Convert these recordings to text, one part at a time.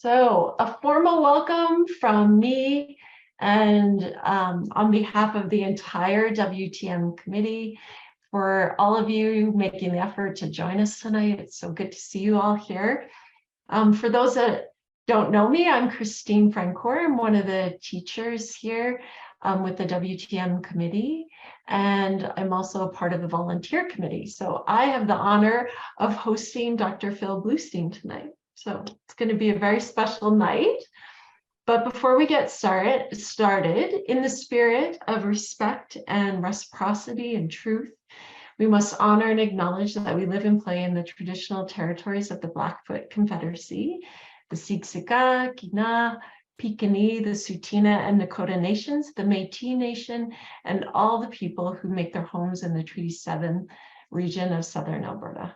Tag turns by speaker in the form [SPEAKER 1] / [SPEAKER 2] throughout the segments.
[SPEAKER 1] So a formal welcome from me and on behalf of the entire WTM committee for all of you making the effort to join us tonight. It's so good to see you all here. For those that don't know me, I'm Christine Francoeur. I'm one of the teachers here with the WTM committee, and I'm also a part of the volunteer committee. So I have the honor of hosting Dr. Phil Blustein tonight. So it's going to be a very special night. But before we get started, in the spirit of respect and reciprocity and truth, we must honor and acknowledge that we live and play in the traditional territories of the Blackfoot Confederacy, the Siksika, Kina, Piikani, the Tsuut'ina and Nakota nations, the Métis Nation, and all the people who make their homes in the Treaty 7 region of Southern Alberta.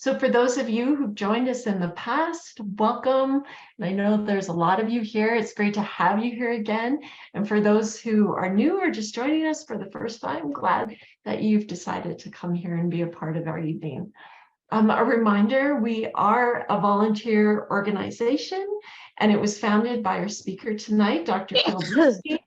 [SPEAKER 1] So for those of you who've joined us in the past, welcome. And I know there's a lot of you here. It's great to have you here again. And for those who are new or just joining us for the first time, glad that you've decided to come here and be a part of our evening. A reminder, we are a volunteer organization, and it was founded by our speaker tonight, Dr. Phil Blustein,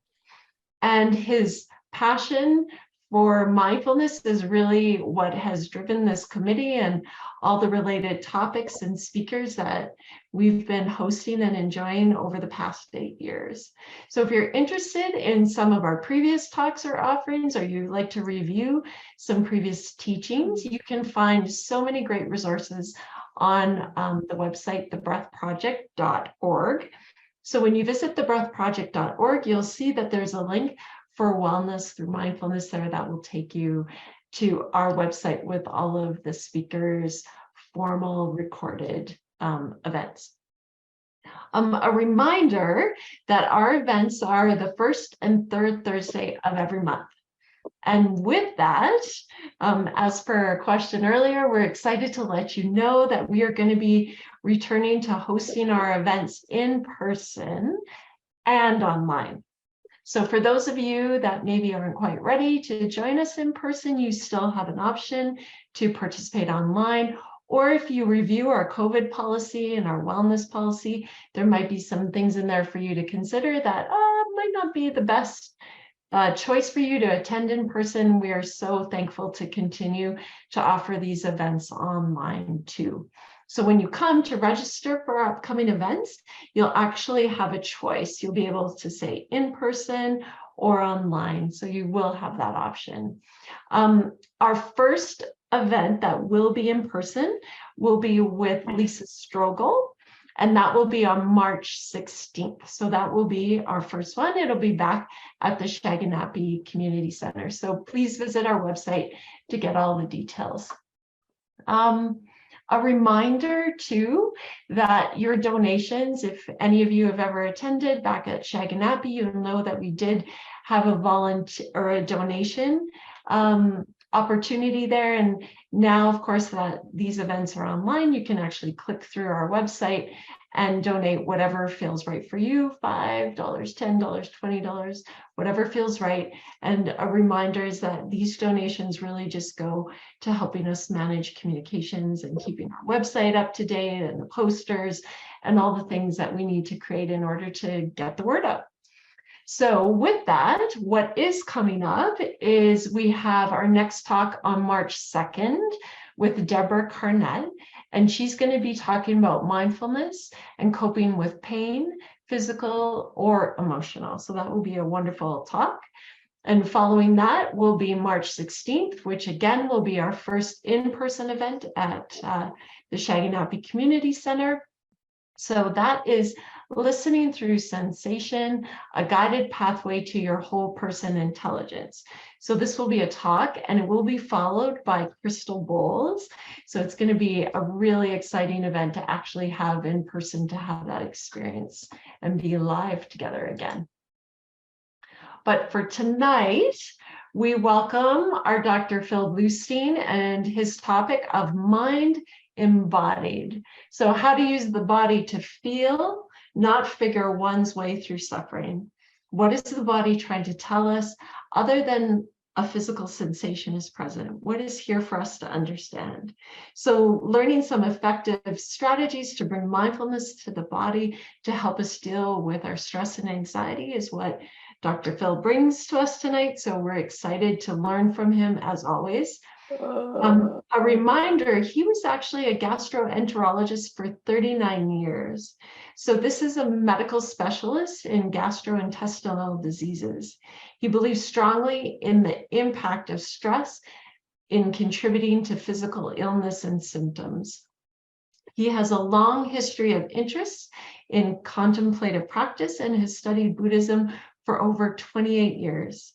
[SPEAKER 1] and his passion for mindfulness is really what has driven this committee and all the related topics and speakers that we've been hosting and enjoying over the past 8 years. So if you're interested in some of our previous talks or offerings, or you'd like to review some previous teachings, you can find so many great resources on the website, thebreathproject.org. So when you visit thebreathproject.org, you'll see that there's a link for wellness through mindfulness there that will take you to our website with all of the speakers' formal recorded events. A reminder that our events are the first and third Thursday of every month. And with that, as per our question earlier, we're excited to let you know that we are going to be returning to hosting our events in person and online. So for those of you that maybe aren't quite ready to join us in person, you still have an option to participate online. Or if you review our COVID policy and our wellness policy, there might be some things in there for you to consider that might not be the best choice for you to attend in person. We are so thankful to continue to offer these events online too. So when you come to register for our upcoming events, you'll actually have a choice. You'll be able to say in person or online. So you will have that option. Our first event that will be in person will be with Lisa Strogel, and that will be on March 16th. So that will be our first one. It'll be back at the Shaganappi Community Center. So please visit our website to get all the details. A reminder too that your donations, if any of you have ever attended back at Shaganappi, you'll know that we did have a volunteer or a donation opportunity there. And now, of course, that these events are online, you can actually click through our website and donate whatever feels right for you, $5, $10, $20, whatever feels right. And a reminder is that these donations really just go to helping us manage communications and keeping our website up to date and the posters and all the things that we need to create in order to get the word out. So with that, what is coming up is we have our next talk on March 2nd with Deborah Carnett, and she's going to be talking about mindfulness and coping with pain, physical or emotional. So that will be a wonderful talk. And following that will be March 16th, which again will be our first in-person event at the Shaganappi Community Center. So that is listening through sensation, a guided pathway to your whole person intelligence. So this will be a talk, and it will be followed by crystal bowls. So it's going to be a really exciting event to actually have in person, to have that experience and be live together again. But for tonight, we welcome our Dr. Phil Blustein and his topic of mind embodied. So how to use the body to feel, not figure one's way through suffering. What is the body trying to tell us other than a physical sensation is present? What is here for us to understand? So learning some effective strategies to bring mindfulness to the body to help us deal with our stress and anxiety is what Dr. Phil brings to us tonight. So we're excited to learn from him as always. A reminder, he was actually a gastroenterologist for 39 years. So this is a medical specialist in gastrointestinal diseases. He believes strongly in the impact of stress in contributing to physical illness and symptoms. He has a long history of interest in contemplative practice and has studied Buddhism for over 28 years.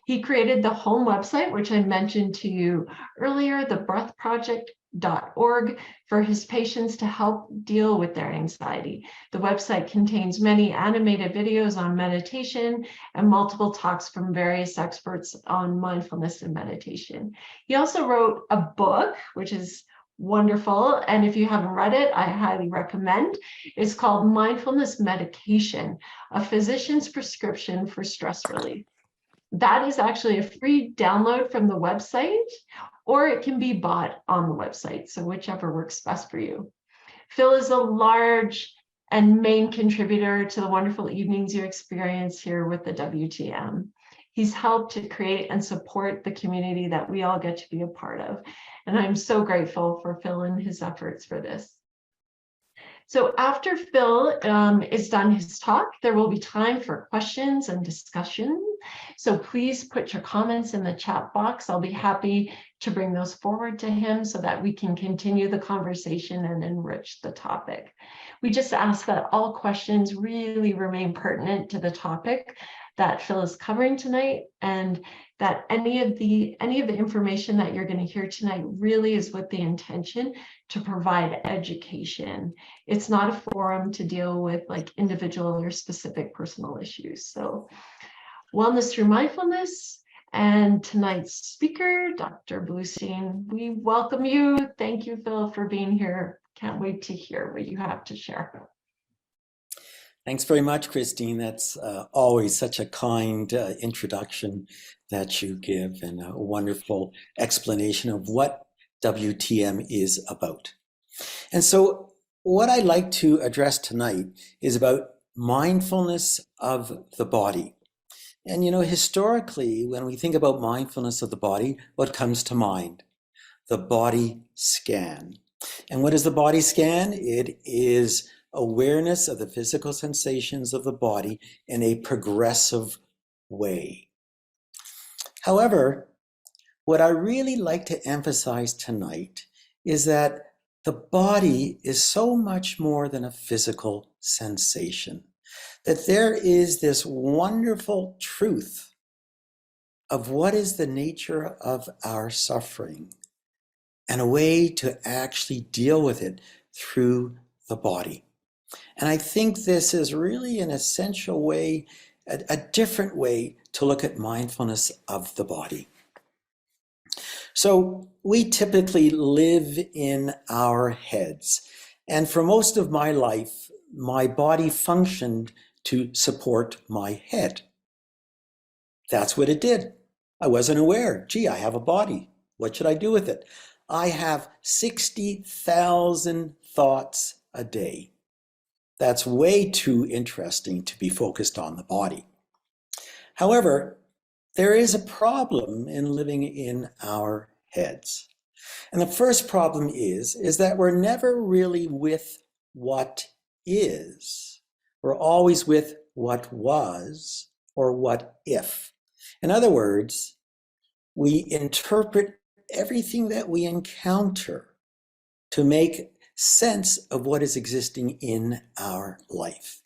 [SPEAKER 1] He created the home website, which I mentioned to you earlier, thebreathproject.org, for his patients to help deal with their anxiety. The website contains many animated videos on meditation and multiple talks from various experts on mindfulness and meditation. He also wrote a book, which is wonderful. And if you haven't read it, I highly recommend. It's called Mindfulness Medication, a physician's prescription for stress relief. That is actually a free download from the website, or it can be bought on the website. So whichever works best for you. Phil is a large and main contributor to the wonderful evenings you experience here with the WTM. He's helped to create and support the community that we all get to be a part of. And I'm so grateful for Phil and his efforts for this. So after Phil is done his talk, there will be time for questions and discussion. So please put your comments in the chat box. I'll be happy to bring those forward to him so that we can continue the conversation and enrich the topic. We just ask that all questions really remain pertinent to the topic that Phil is covering tonight, and that any of the information that you're going to hear tonight really is with the intention to provide education. It's not a forum to deal with like individual or specific personal issues. So wellness through mindfulness, and tonight's speaker, Dr. Blustein, we welcome you. Thank you, Phil, for being here. Can't wait to hear what you have to share.
[SPEAKER 2] Thanks very much, Christine. That's always such a kind introduction that you give, and a wonderful explanation of what WTM is about. And so what I'd like to address tonight is about mindfulness of the body. And historically, when we think about mindfulness of the body, what comes to mind? The body scan. And what is the body scan? It is awareness of the physical sensations of the body in a progressive way. However, what I really like to emphasize tonight is that the body is so much more than a physical sensation, that there is this wonderful truth of what is the nature of our suffering and a way to actually deal with it through the body. And I think this is really an essential way, a different way to look at mindfulness of the body. So we typically live in our heads. And for most of my life, my body functioned to support my head. That's what it did. I wasn't aware. Gee, I have a body. What should I do with it? I have 60,000 thoughts a day. That's way too interesting to be focused on the body. However, there is a problem in living in our heads. And the first problem is that we're never really with what is. We're always with what was or what if. In other words, we interpret everything that we encounter to make sense of what is existing in our life.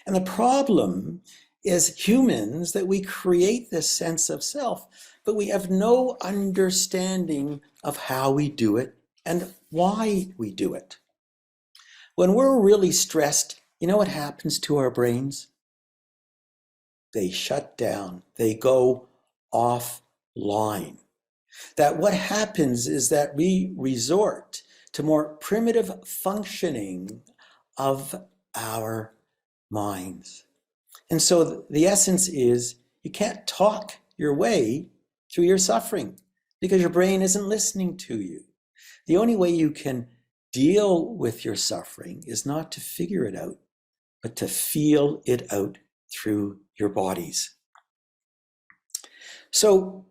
[SPEAKER 2] And the problem is humans that we create this sense of self, but we have no understanding of how we do it and why we do it. When we're really stressed, you know what happens to our brains? They shut down, they go offline. That what happens is that we resort to more primitive functioning of our minds. And so the essence is you can't talk your way through your suffering because your brain isn't listening to you. The only way you can deal with your suffering is not to figure it out, but to feel it out through your bodies. So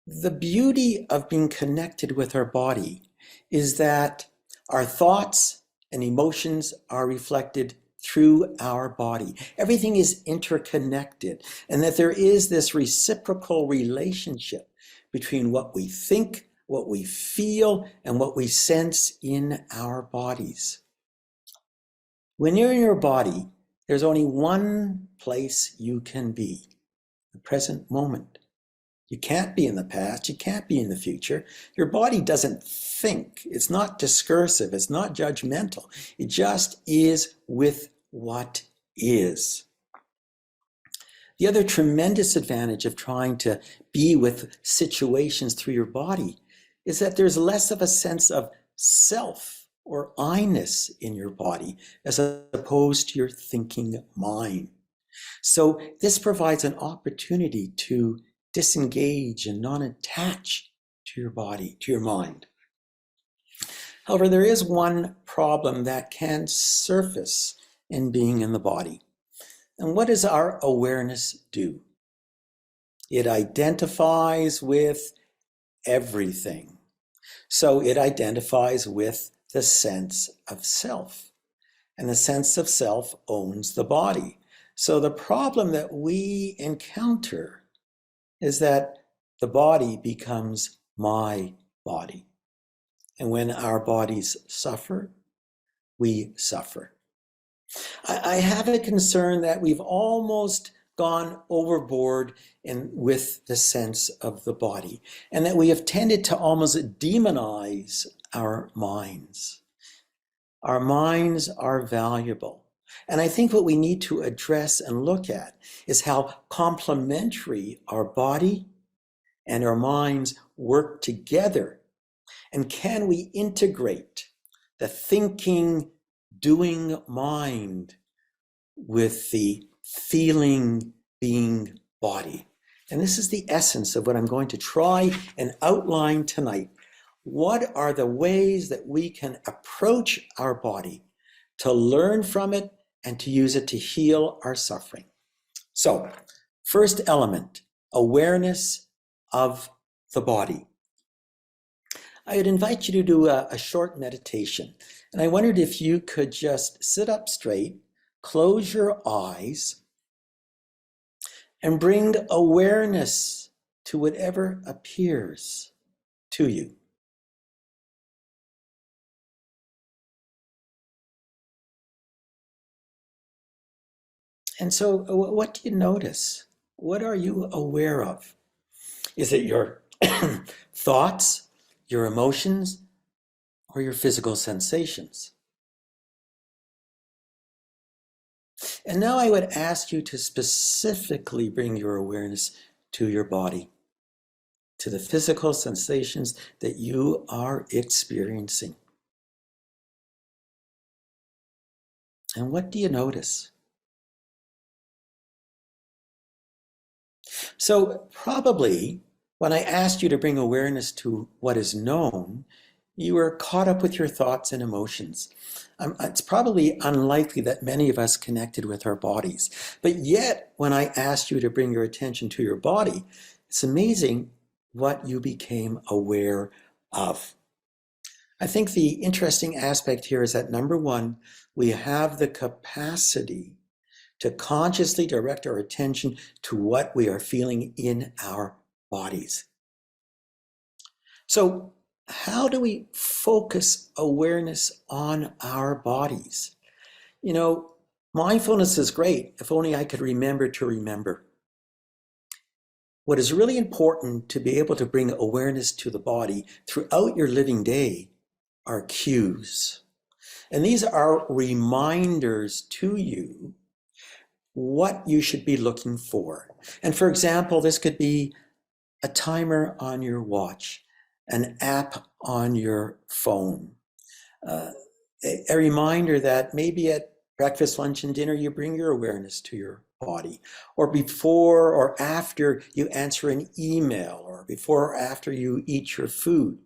[SPEAKER 2] the beauty of being connected with our body is that our thoughts and emotions are reflected through our body. Everything is interconnected, and that there is this reciprocal relationship between what we think, what we feel, and what we sense in our bodies. When you're in your body, there's only one place you can be, the present moment. You can't be in the past, you can't be in the future. Your body doesn't think. It's not discursive, it's not judgmental. It just is with what is. The other tremendous advantage of trying to be with situations through your body is that there's less of a sense of self or I-ness in your body as opposed to your thinking mind. So this provides an opportunity to disengage and not attach to your body, to your mind. However, there is one problem that can surface in being in the body. And what does our awareness do? It identifies with everything. So it identifies with the sense of self. And the sense of self owns the body. So the problem that we encounter is that the body becomes my body. And when our bodies suffer, we suffer. I have a concern that we've almost gone overboard with the sense of the body, and that we have tended to almost demonize our minds. Our minds are valuable. And I think what we need to address and look at is how complementary our body and our minds work together. And can we integrate the thinking, doing mind with the feeling, being body? And this is the essence of what I'm going to try and outline tonight. What are the ways that we can approach our body to learn from it and to use it to heal our suffering? So, first element, awareness of the body. I would invite you to do a short meditation. And I wondered if you could just sit up straight, close your eyes, and bring awareness to whatever appears to you. And so what do you notice? What are you aware of? Is it your thoughts, your emotions, or your physical sensations? And now I would ask you to specifically bring your awareness to your body, to the physical sensations that you are experiencing. And what do you notice? So probably when I asked you to bring awareness to what is known, you were caught up with your thoughts and emotions. It's probably unlikely that many of us connected with our bodies. But yet, when I asked you to bring your attention to your body, it's amazing what you became aware of. I think the interesting aspect here is that, number one, we have the capacity to consciously direct our attention to what we are feeling in our bodies. So, how do we focus awareness on our bodies? You know, mindfulness is great if only I could remember to remember. What is really important to be able to bring awareness to the body throughout your living day are cues. And these are reminders to you what you should be looking for. And for example, this could be a timer on your watch, an app on your phone, a reminder that maybe at breakfast, lunch, and dinner, you bring your awareness to your body, or before or after you answer an email, or before or after you eat your food?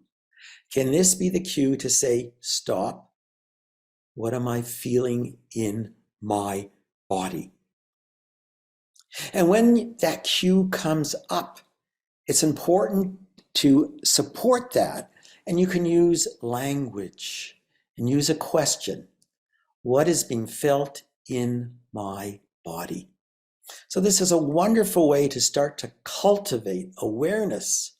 [SPEAKER 2] Can this be the cue to say, stop? What am I feeling in my body? And when that cue comes up, it's important to support that. And you can use language and use a question. What is being felt in my body? So this is a wonderful way to start to cultivate awareness,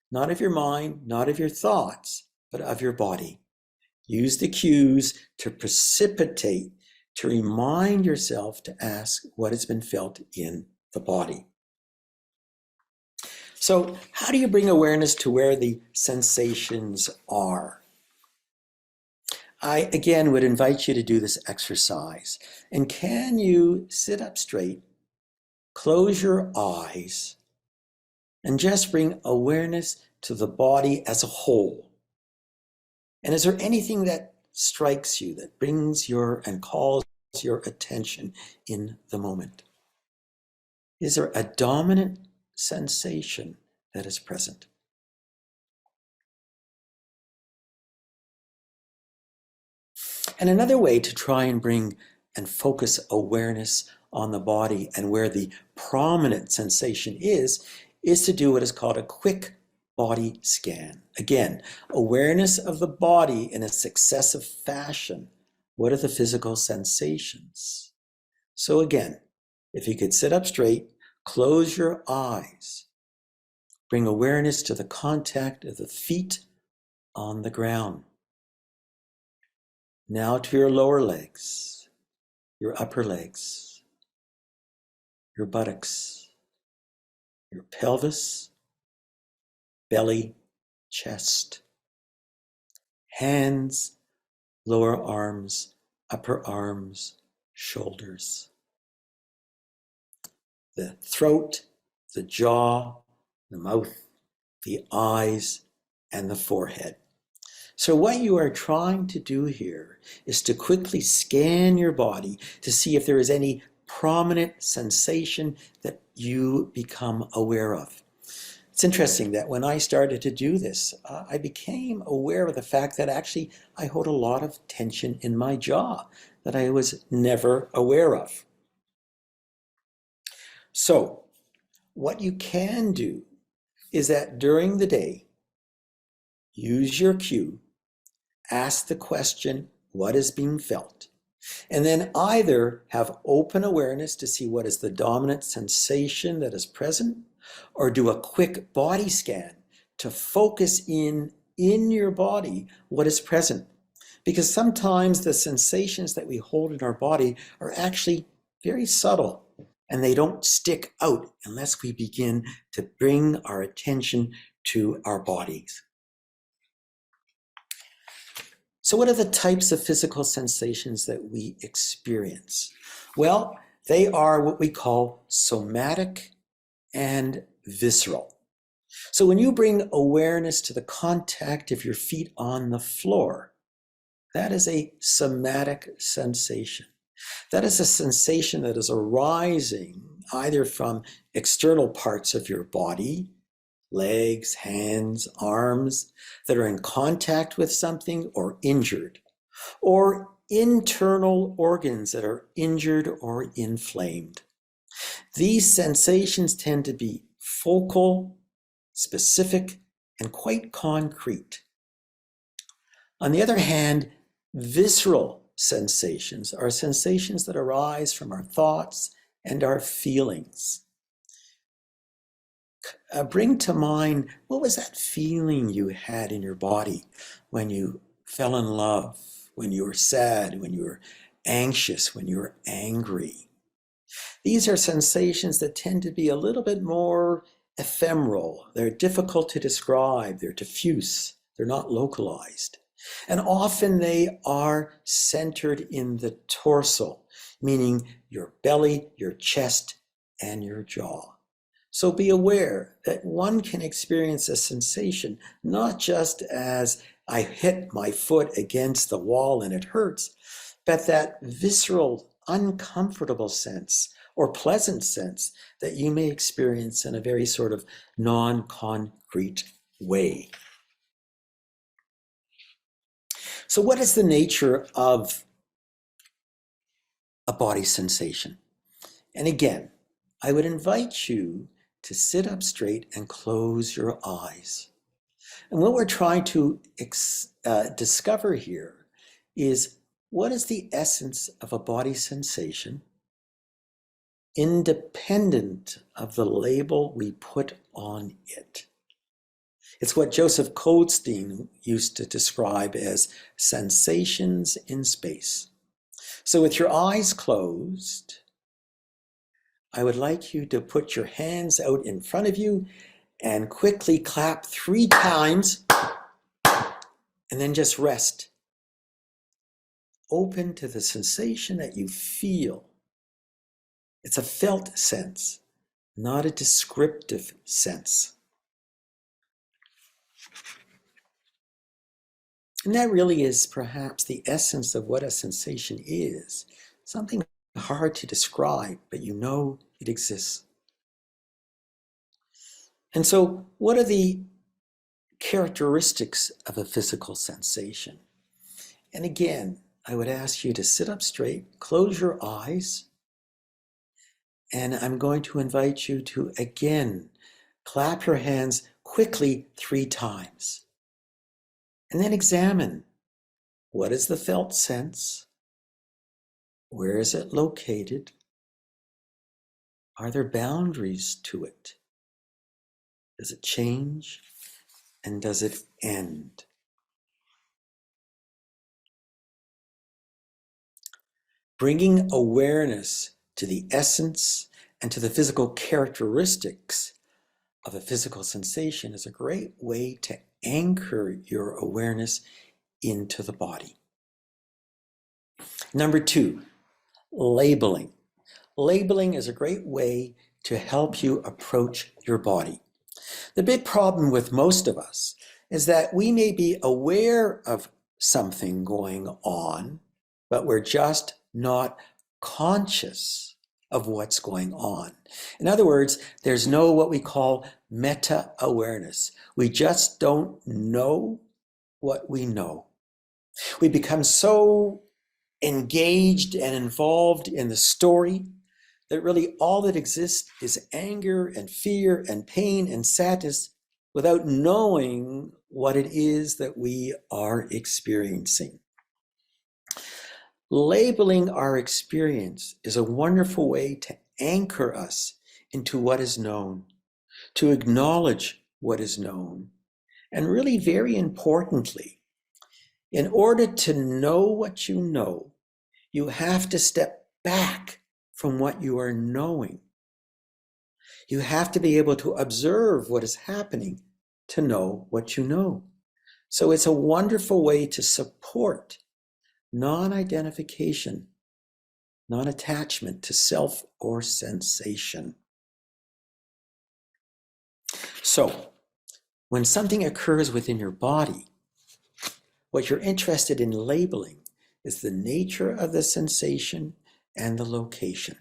[SPEAKER 2] not of your mind, not of your thoughts, but of your body. Use the cues to precipitate, to remind yourself to ask what has been felt in the body. So how do you bring awareness to where the sensations are? I, again, would invite you to do this exercise. And can you sit up straight, close your eyes, and just bring awareness to the body as a whole? And is there anything that strikes you, that brings your and calls your attention in the moment? Is there a dominant sensation that is present? And another way to try and bring and focus awareness on the body and where the prominent sensation is to do what is called a quick body scan. Again, awareness of the body in a successive fashion. What are the physical sensations? So again, if you could sit up straight, close your eyes, bring awareness to the contact of the feet on the ground. Now to your lower legs, your upper legs, your buttocks, your pelvis, belly, chest, hands, lower arms, upper arms, shoulders, the throat, the jaw, the mouth, the eyes, and the forehead. So what you are trying to do here is to quickly scan your body to see if there is any prominent sensation that you become aware of. It's interesting that when I started to do this, I became aware of the fact that actually I hold a lot of tension in my jaw that I was never aware of. So what you can do is that during the day, use your cue, ask the question, what is being felt? And then either have open awareness to see what is the dominant sensation that is present, or do a quick body scan to focus in your body what is present. Because sometimes the sensations that we hold in our body are actually very subtle, and they don't stick out unless we begin to bring our attention to our bodies. So what are the types of physical sensations that we experience? Well, they are what we call somatic and visceral. So when you bring awareness to the contact of your feet on the floor, that is a somatic sensation. That is a sensation that is arising either from external parts of your body, legs, hands, arms, that are in contact with something or injured, or internal organs that are injured or inflamed. These sensations tend to be focal, specific, and quite concrete. On the other hand, visceral sensations are sensations that arise from our thoughts and our feelings. Bring to mind, what was that feeling you had in your body when you fell in love, when you were sad, when you were anxious, when you were angry? These are sensations that tend to be a little bit more ephemeral. They're difficult to describe. They're diffuse. They're not localized. And often they are centered in the torso, meaning your belly, your chest, and your jaw. So be aware that one can experience a sensation, not just as I hit my foot against the wall and it hurts, but that visceral, uncomfortable sense or pleasant sense that you may experience in a very sort of non-concrete way. So what is the nature of a body sensation? And again, I would invite you to sit up straight and close your eyes. And what we're trying to discover here is, what is the essence of a body sensation independent of the label we put on it? It's what Joseph Blustein used to describe as sensations in space. So with your eyes closed, I would like you to put your hands out in front of you and quickly clap 3 times, and then just rest. Open to the sensation that you feel. It's a felt sense, not a descriptive sense. And that really is perhaps the essence of what a sensation is. Something hard to describe, but you know it exists. And so what are the characteristics of a physical sensation? And again, I would ask you to sit up straight, close your eyes, and I'm going to invite you to again clap your hands quickly 3 times. And then examine, what is the felt sense? Where is it located? Are there boundaries to it? Does it change? And does it end? Bringing awareness to the essence and to the physical characteristics of a physical sensation is a great way to anchor your awareness into the body. Number 2, labeling. Labeling is a great way to help you approach your body. The big problem with most of us is that we may be aware of something going on, but we're just not conscious of what's going on. In other words, there's no what we call meta-awareness. We just don't know what we know. We become so engaged and involved in the story that really all that exists is anger and fear and pain and sadness without knowing what it is that we are experiencing. Labeling our experience is a wonderful way to anchor us into what is known, to acknowledge what is known, and really very importantly, in order to know what you know, you have to step back from what you are knowing. You have to be able to observe what is happening to know what you know. So it's a wonderful way to support non-identification, non-attachment to self or sensation. So when something occurs within your body, what you're interested in labeling is the nature of the sensation and the location.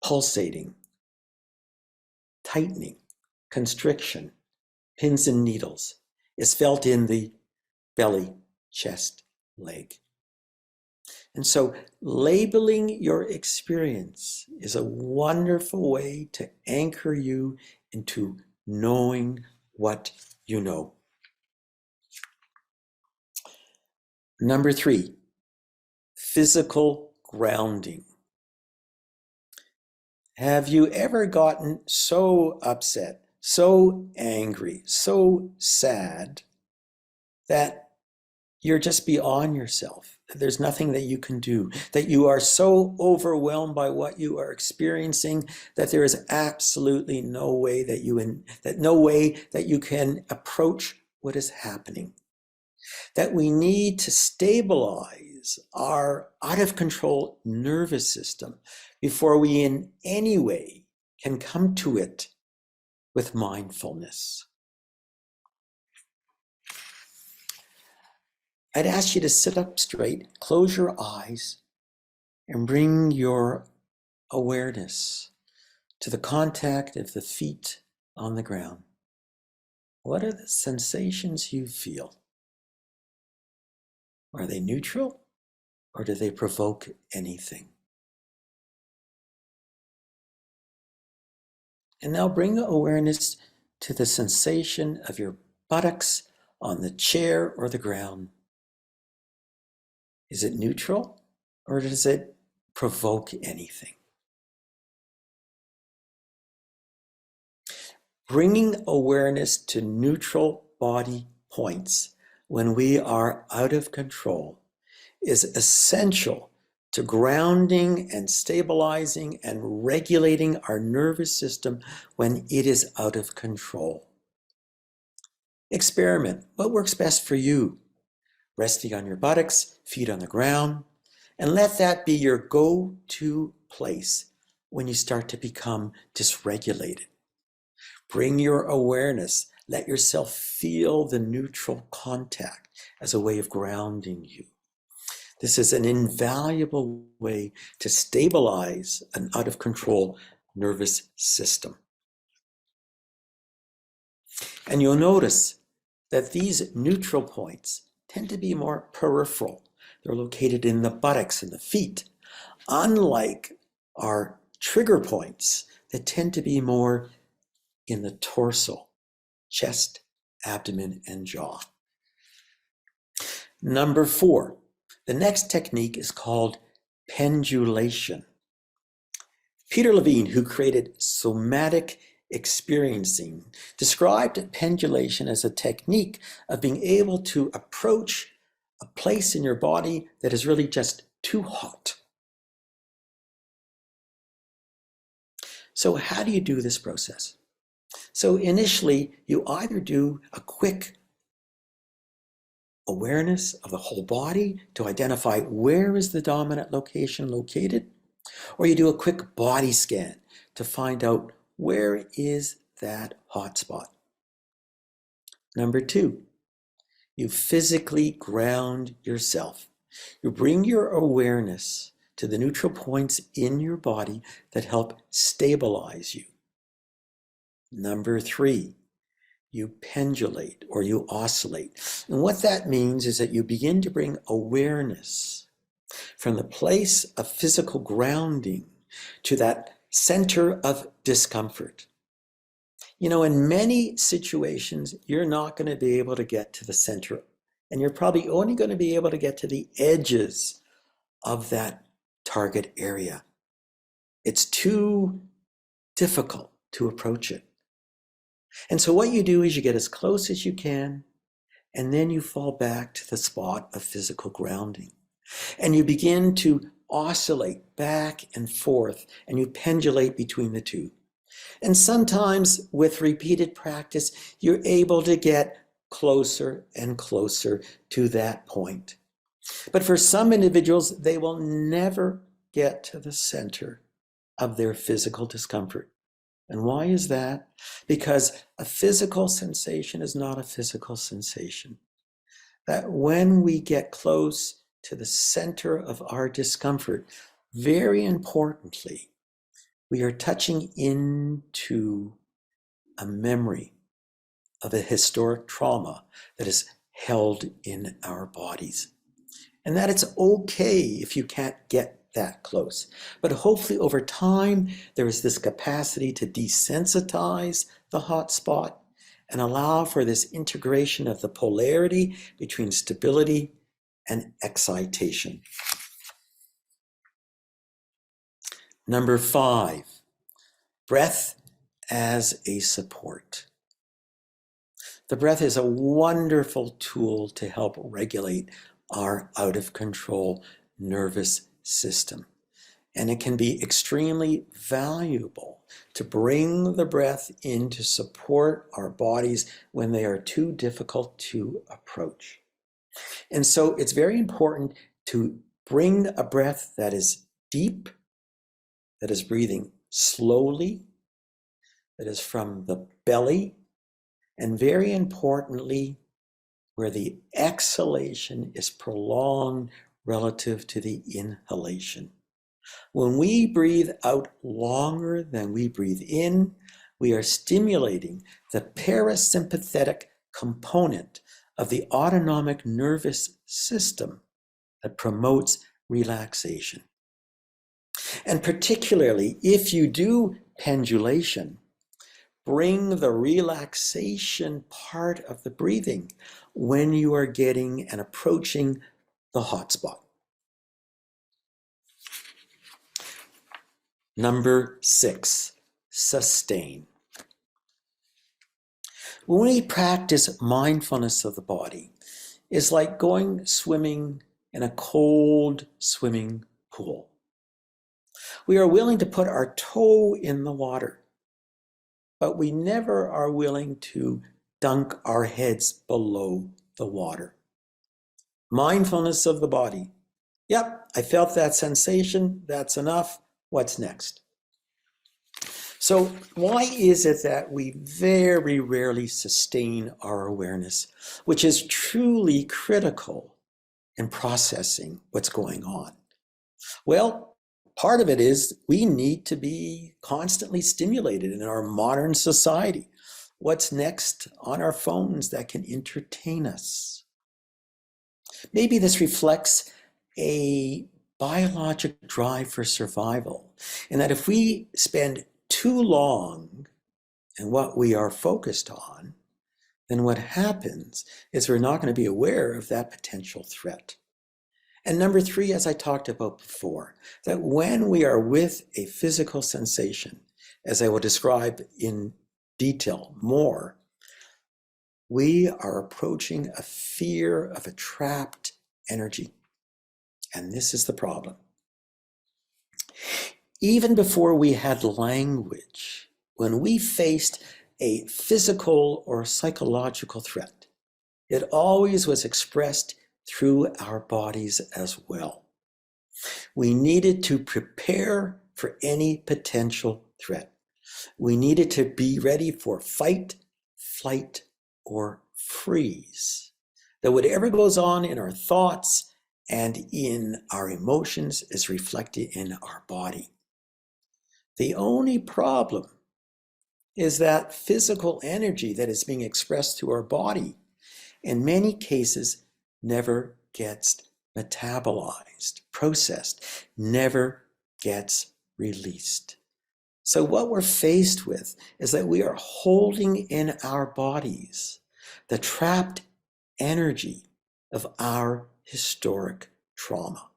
[SPEAKER 2] Pulsating, tightening, constriction, pins and needles is felt in the belly, chest, leg. And so labeling your experience is a wonderful way to anchor you into knowing what you know. Number 3, physical grounding. Have you ever gotten so upset, so angry, so sad that you're just beyond yourself? There's nothing that you can do, that you are so overwhelmed by what you are experiencing that there is absolutely no way that you can approach what is happening. That we need to stabilize our out of control nervous system before we in any way can come to it with mindfulness. I'd ask you to sit up straight, close your eyes, and bring your awareness to the contact of the feet on the ground. What are the sensations you feel? Are they neutral, or do they provoke anything? And now bring awareness to the sensation of your buttocks on the chair or the ground. Is it neutral, or does it provoke anything? Bringing awareness to neutral body points when we are out of control is essential to grounding and stabilizing and regulating our nervous system when it is out of control. Experiment. What works best for you? Resting on your buttocks, feet on the ground, and let that be your go-to place when you start to become dysregulated. Bring your awareness. Let yourself feel the neutral contact as a way of grounding you. This is an invaluable way to stabilize an out-of-control nervous system. And you'll notice that these neutral points tend to be more peripheral. They're located in the buttocks and the feet, unlike our trigger points that tend to be more in the torso, chest, abdomen, and jaw. Number 4, the next technique is called pendulation. Peter Levine, who created somatic experiencing, described pendulation as a technique of being able to approach a place in your body that is really just too hot. So how do you do this process? So initially, you either do a quick awareness of the whole body to identify where is the dominant location located, or you do a quick body scan to find out where is that hot spot. Number 2, you physically ground yourself. You bring your awareness to the neutral points in your body that help stabilize you. Number 3, you pendulate or you oscillate. And what that means is that you begin to bring awareness from the place of physical grounding to that center of discomfort. You know, in many situations, you're not going to be able to get to the center, and you're probably only going to be able to get to the edges of that target area. It's too difficult to approach it. And so what you do is you get as close as you can, and then you fall back to the spot of physical grounding. And you begin to oscillate back and forth, and you pendulate between the two. And sometimes with repeated practice, you're able to get closer and closer to that point. But for some individuals, they will never get to the center of their physical discomfort. And why is that? Because a physical sensation is not a physical sensation. That when we get close to the center of our discomfort, very importantly, we are touching into a memory of a historic trauma that is held in our bodies. And that it's okay if you can't get that close. But hopefully over time, there is this capacity to desensitize the hot spot and allow for this integration of the polarity between stability and excitation. Number 5, breath as a support. The breath is a wonderful tool to help regulate our out of control nervous system. And it can be extremely valuable to bring the breath in to support our bodies when they are too difficult to approach. And so it's very important to bring a breath that is deep, that is breathing slowly, that is from the belly, and very importantly, where the exhalation is prolonged relative to the inhalation. When we breathe out longer than we breathe in, we are stimulating the parasympathetic component of the autonomic nervous system that promotes relaxation. And particularly if you do pendulation, bring the relaxation part of the breathing when you are getting and approaching the hot spot. Number 6, sustain. When we practice mindfulness of the body, it's like going swimming in a cold swimming pool. We are willing to put our toe in the water, but we never are willing to dunk our heads below the water. Mindfulness of the body. Yep, I felt that sensation. That's enough. What's next? So why is it that we very rarely sustain our awareness, which is truly critical in processing what's going on? Well, part of it is we need to be constantly stimulated in our modern society. What's next on our phones that can entertain us? Maybe this reflects a biologic drive for survival, and that if we spend too long in what we are focused on, then what happens is we're not going to be aware of that potential threat. And number 3, as I talked about before, that when we are with a physical sensation, as I will describe in detail more, we are approaching a fear of a trapped energy. And this is the problem. Even before we had language, when we faced a physical or psychological threat, it always was expressed through our bodies as well. We needed to prepare for any potential threat. We needed to be ready for fight, flight, or freeze. That whatever goes on in our thoughts and in our emotions is reflected in our body. The only problem is that physical energy that is being expressed through our body, in many cases, never gets metabolized, processed, never gets released. So what we're faced with is that we are holding in our bodies the trapped energy of our historic trauma.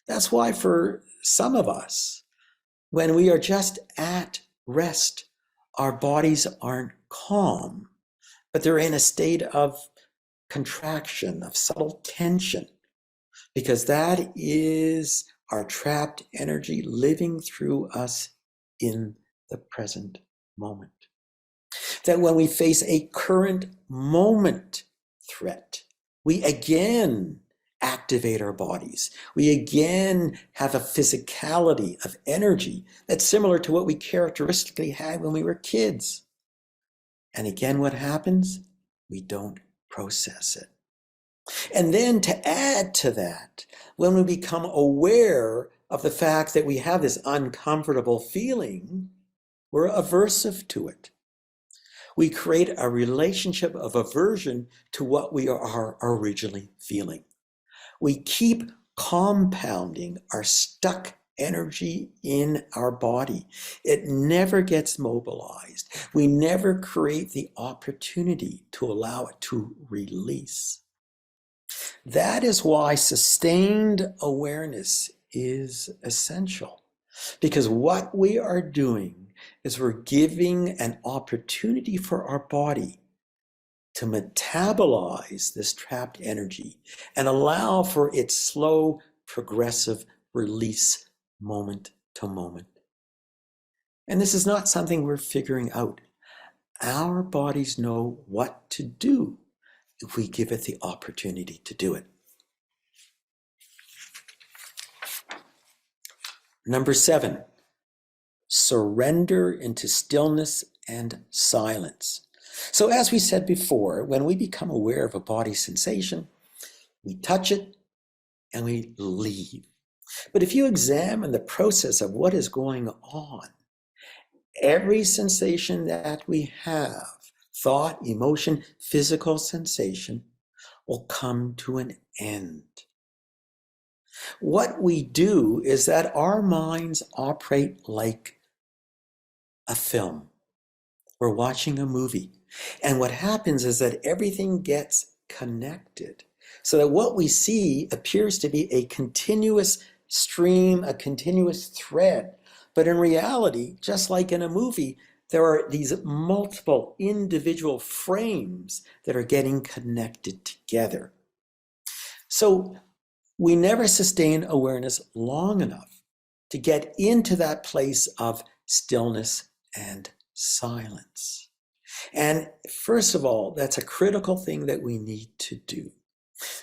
[SPEAKER 2] That's why for some of us, when we are just at rest, our bodies aren't calm, but they're in a state of contraction, of subtle tension, because that is our trapped energy living through us in the present moment. That when we face a current moment threat, we again activate our bodies. We again have a physicality of energy that's similar to what we characteristically had when we were kids. And again, what happens? We don't process it. And then to add to that, when we become aware of the fact that we have this uncomfortable feeling, we're aversive to it. We create a relationship of aversion to what we are originally feeling. We keep compounding our stuck energy in our body. It never gets mobilized. We never create the opportunity to allow it to release. That is why sustained awareness is essential, because what we are doing is we're giving an opportunity for our body to metabolize this trapped energy and allow for its slow, progressive release moment to moment. And this is not something we're figuring out. Our bodies know what to do if we give it the opportunity to do it. Number 7, surrender into stillness and silence. So as we said before, when we become aware of a body sensation, we touch it and we leave. But if you examine the process of what is going on, every sensation that we have, thought, emotion, physical sensation, will come to an end. What we do is that our minds operate like a film. We're watching a movie. And what happens is that everything gets connected so that what we see appears to be a continuous stream, a continuous thread. But in reality, just like in a movie, there are these multiple individual frames that are getting connected together. So we never sustain awareness long enough to get into that place of stillness and silence. And first of all, that's a critical thing that we need to do.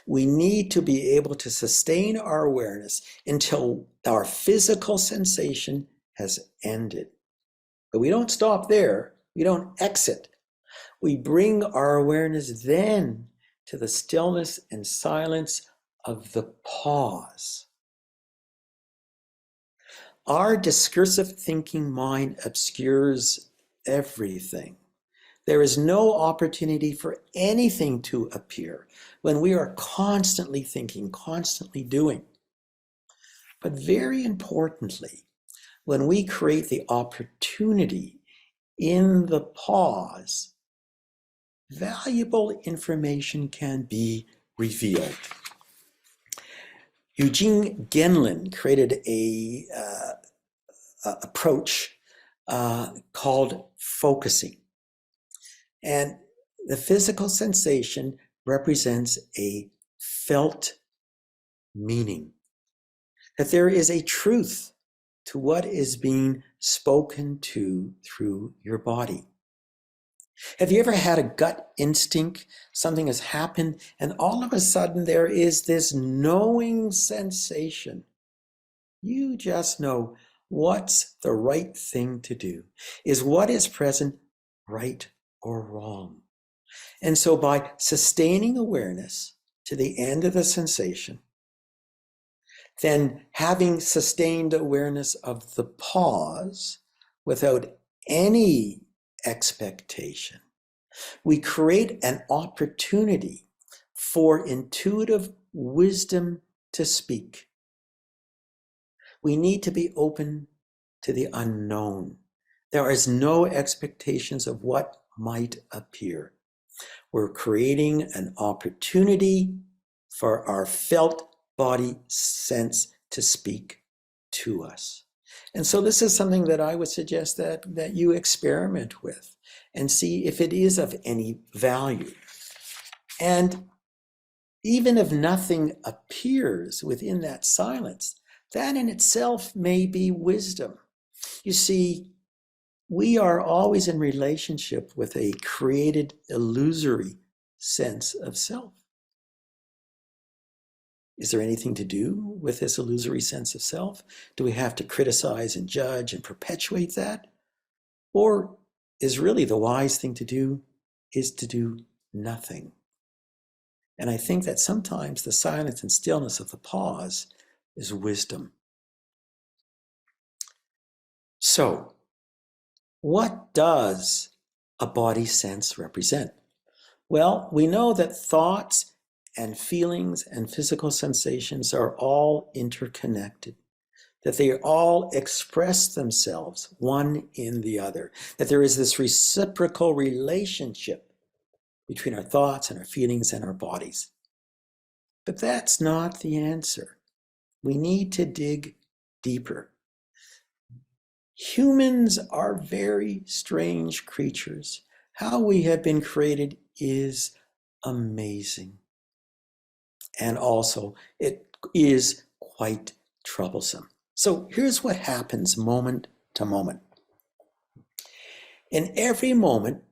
[SPEAKER 2] We need to be able to sustain our awareness until our physical sensation has ended. But we don't stop there. We don't exit. We bring our awareness then to the stillness and silence of the pause. Our discursive thinking mind obscures everything. There is no opportunity for anything to appear when we are constantly thinking, constantly doing. But very importantly, when we create the opportunity in the pause, valuable information can be revealed. Eugene Genlin created a approach called focusing. And the physical sensation represents a felt meaning, that there is a truth to what is being spoken to through your body. Have you ever had a gut instinct? Something has happened, and all of a sudden there is this knowing sensation. You just know what's the right thing to do. Is what is present right or wrong? And so by sustaining awareness to the end of the sensation, then having sustained awareness of the pause without any expectation, we create an opportunity for intuitive wisdom to speak. We need to be open to the unknown. There is no expectations of what might appear. We're creating an opportunity for our felt body sense to speak to us. And so this is something that I would suggest that you experiment with and see if it is of any value. And even if nothing appears within that silence, that in itself may be wisdom. You see, we are always in relationship with a created illusory sense of self. Is there anything to do with this illusory sense of self? Do we have to criticize and judge and perpetuate that? Or is really the wise thing to do is to do nothing? And I think that sometimes the silence and stillness of the pause is wisdom. So, what does a body sense represent? Well, we know that thoughts and feelings and physical sensations are all interconnected, that they all express themselves one in the other, that there is this reciprocal relationship between our thoughts and our feelings and our bodies. But that's not the answer. We need to dig deeper. Humans are very strange creatures. How we have been created is amazing. And also, it is quite troublesome. So here's what happens moment to moment. In every moment,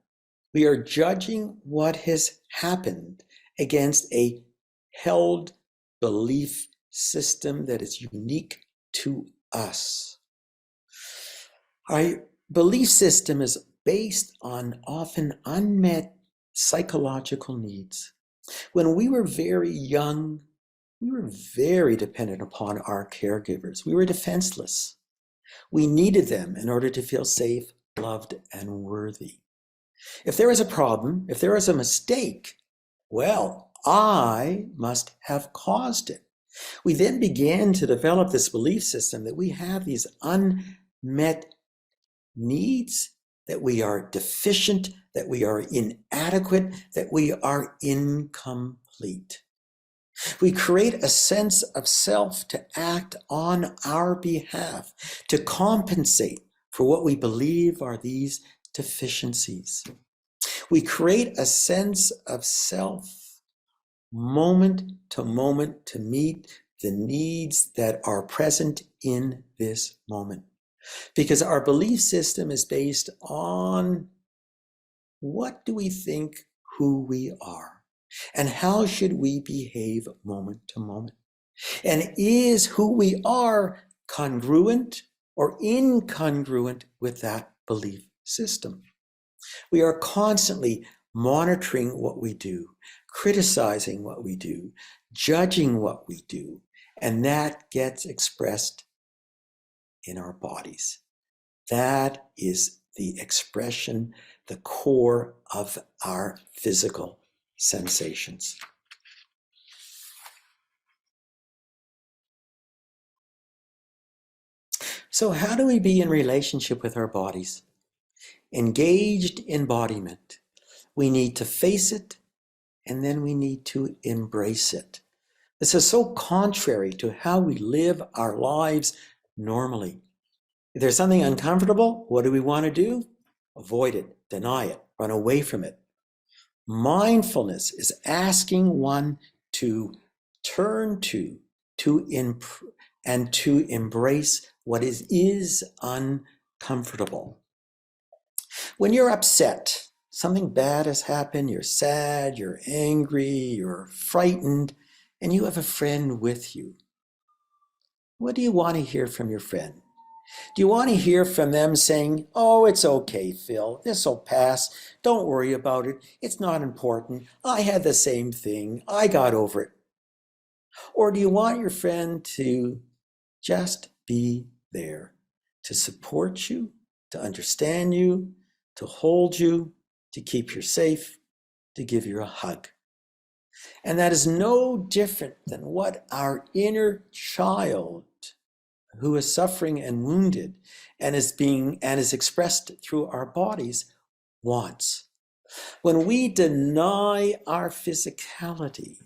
[SPEAKER 2] we are judging what has happened against a held belief system that is unique to us. Our belief system is based on often unmet psychological needs. When we were very young, We were very dependent upon our caregivers. We were defenseless. We needed them in order to feel safe, loved, and worthy. If there was a problem, if there was a mistake, well, I must have caused it. We then began to develop this belief system that we have these unmet needs, that we are deficient, that we are inadequate, that we are incomplete. We create a sense of self to act on our behalf, to compensate for what we believe are these deficiencies. We create a sense of self moment to meet the needs that are present in this moment. Because our belief system is based on what do we think who we are and how should we behave moment to moment. And is who we are congruent or incongruent with that belief system? We are constantly monitoring what we do, criticizing what we do, judging what we do, and that gets expressed in our bodies. That is the expression, the core of our physical sensations. So how do we be in relationship with our bodies? Engaged embodiment. We need to face it, and then we need to embrace it. This is so contrary to how we live our lives normally. If there's something uncomfortable, what do we want to do? Avoid it, deny it, run away from it. Mindfulness is asking one to turn to and to embrace what is uncomfortable. When you're upset, something bad has happened, you're sad, you're angry, you're frightened, and you have a friend with you. What do you want to hear from your friend? Do you want to hear from them saying, "Oh, it's okay, Phil, this'll pass, don't worry about it, it's not important, I had the same thing, I got over it"? Or do you want your friend to just be there, to support you, to understand you, to hold you, to keep you safe, to give you a hug? And that is no different than what our inner child, who is suffering and wounded and is expressed through our bodies, wants. When we deny our physicality,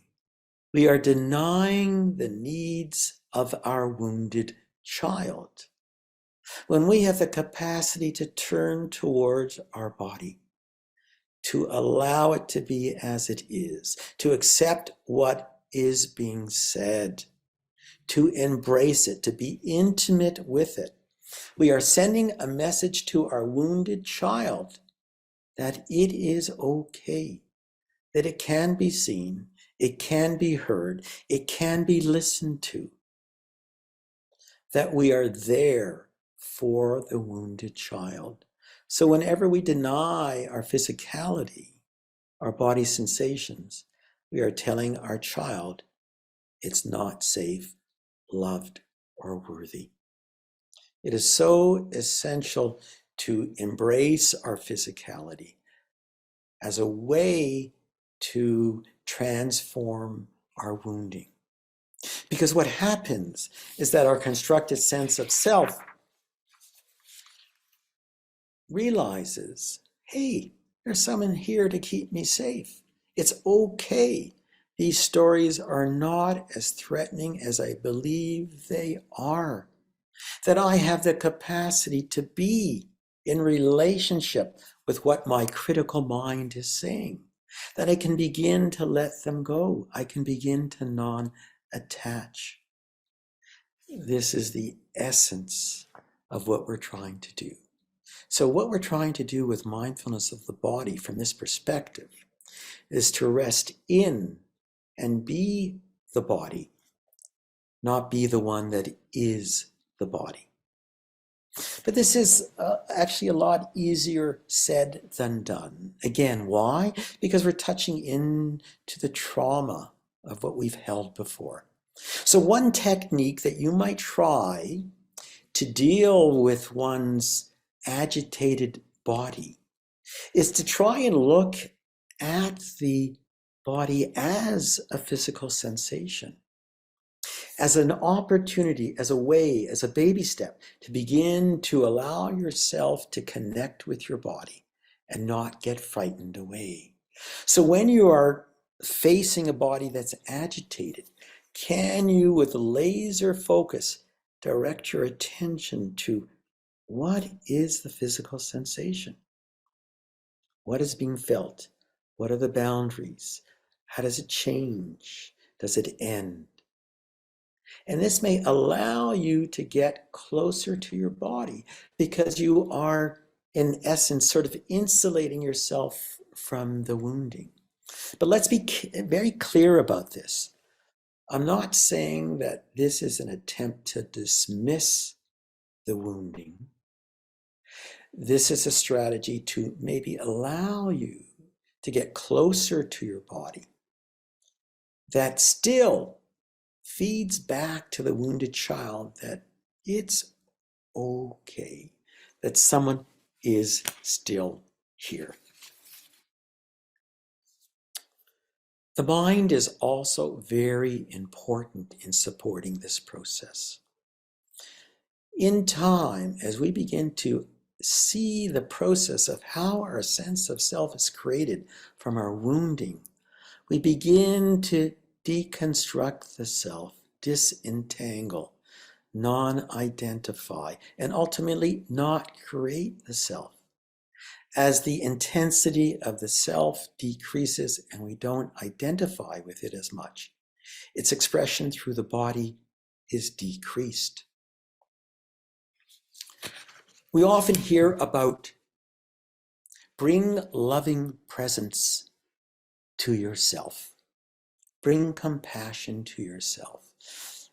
[SPEAKER 2] we are denying the needs of our wounded child. When we have the capacity to turn towards our body, to allow it to be as it is, to accept what is being said, to embrace it, to be intimate with it, we are sending a message to our wounded child that it is okay, that it can be seen, it can be heard, it can be listened to, that we are there for the wounded child. So whenever we deny our physicality, our body sensations, we are telling our child it's not safe, loved, or worthy. It is so essential to embrace our physicality as a way to transform our wounding. Because what happens is that our constructed sense of self realizes, hey, there's someone here to keep me safe. It's okay. These stories are not as threatening as I believe they are. That I have the capacity to be in relationship with what my critical mind is saying. That I can begin to let them go. I can begin to non-attach. This is the essence of what we're trying to do. So what we're trying to do with mindfulness of the body from this perspective is to rest in and be the body, not be the one that is the body. But this is actually a lot easier said than done. Again, why? Because we're touching into the trauma of what we've held before. So one technique that you might try to deal with one's agitated body is to try and look at the body as a physical sensation, as an opportunity, as a way, as a baby step to begin to allow yourself to connect with your body and not get frightened away. So when you are facing a body that's agitated, can you, with laser focus, direct your attention to what is the physical sensation? What is being felt? What are the boundaries? How does it change? Does it end? And this may allow you to get closer to your body because you are, in essence, sort of insulating yourself from the wounding. But let's be very clear about this. I'm not saying that this is an attempt to dismiss the wounding. This is a strategy to maybe allow you to get closer to your body that still feeds back to the wounded child that it's okay, that someone is still here. The mind is also very important in supporting this process. In time, as we begin to see the process of how our sense of self is created from our wounding, we begin to deconstruct the self, disentangle, non-identify, and ultimately not create the self. As the intensity of the self decreases and we don't identify with it as much, its expression through the body is decreased. We often hear about bring loving presence to yourself. Bring compassion to yourself.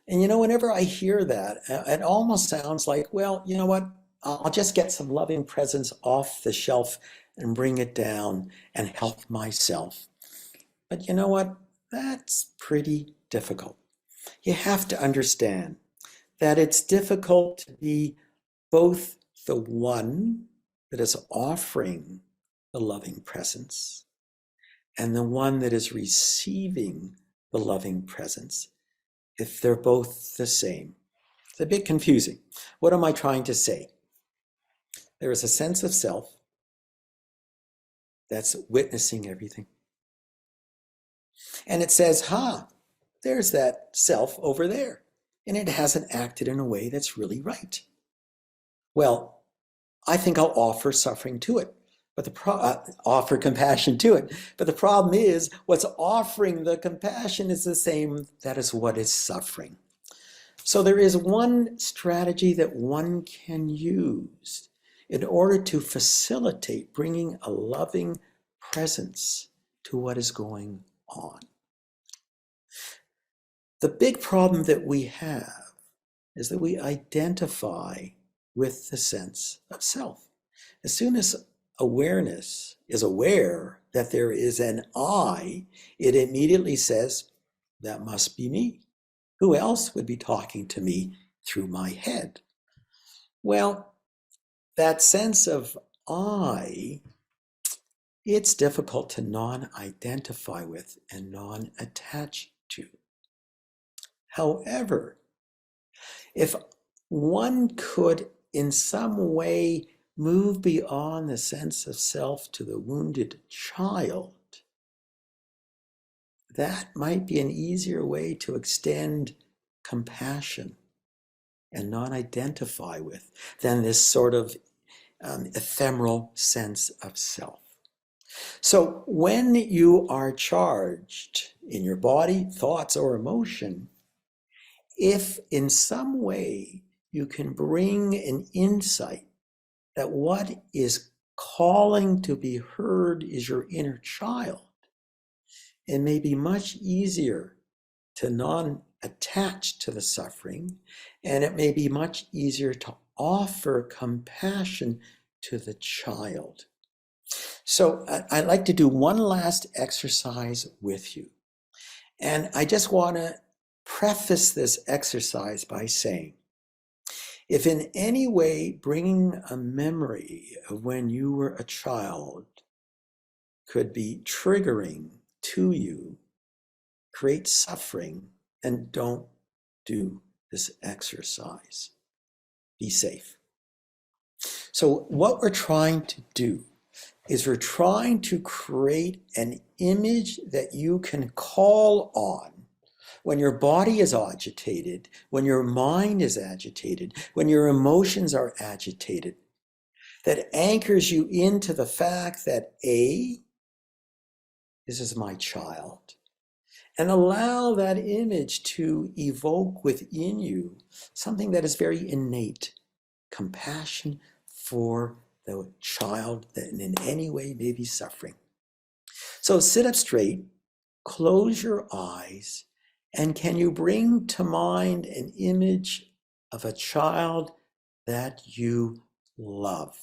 [SPEAKER 2] And whenever I hear that, it almost sounds like, well, you know what? I'll just get some loving presence off the shelf and bring it down and help myself. But you know what? That's pretty difficult. You have to understand that it's difficult to be both the one that is offering the loving presence and the one that is receiving the loving presence if they're both the same. It's a bit confusing. What am I trying to say? There is a sense of self that's witnessing everything. And it says, there's that self over there. And it hasn't acted in a way that's really right. Well, I think I'll offer suffering to it, but offer compassion to it. But the problem is, what's offering the compassion is the same. That is what is suffering. So there is one strategy that one can use in order to facilitate bringing a loving presence to what is going on. The big problem that we have is that we identify with the sense of self. As soon as awareness is aware that there is an I, it immediately says, that must be me. Who else would be talking to me through my head? Well, that sense of I, it's difficult to non-identify with and non-attach to. However, if one could in some way move beyond the sense of self to the wounded child, that might be an easier way to extend compassion and non-identify with than this sort of ephemeral sense of self. So when you are charged in your body, thoughts, or emotion, if in some way you can bring an insight that what is calling to be heard is your inner child, it may be much easier to non-attach to the suffering, and it may be much easier to offer compassion to the child. So I'd like to do one last exercise with you. And I just want to preface this exercise by saying, if in any way bringing a memory of when you were a child could be triggering to you, create suffering, and don't do this exercise. Be safe. So what we're trying to do is we're trying to create an image that you can call on when your body is agitated, when your mind is agitated, when your emotions are agitated, that anchors you into the fact that A, this is my child, and allow that image to evoke within you something that is very innate, compassion for the child that in any way may be suffering. So sit up straight, close your eyes, and can you bring to mind an image of a child that you love?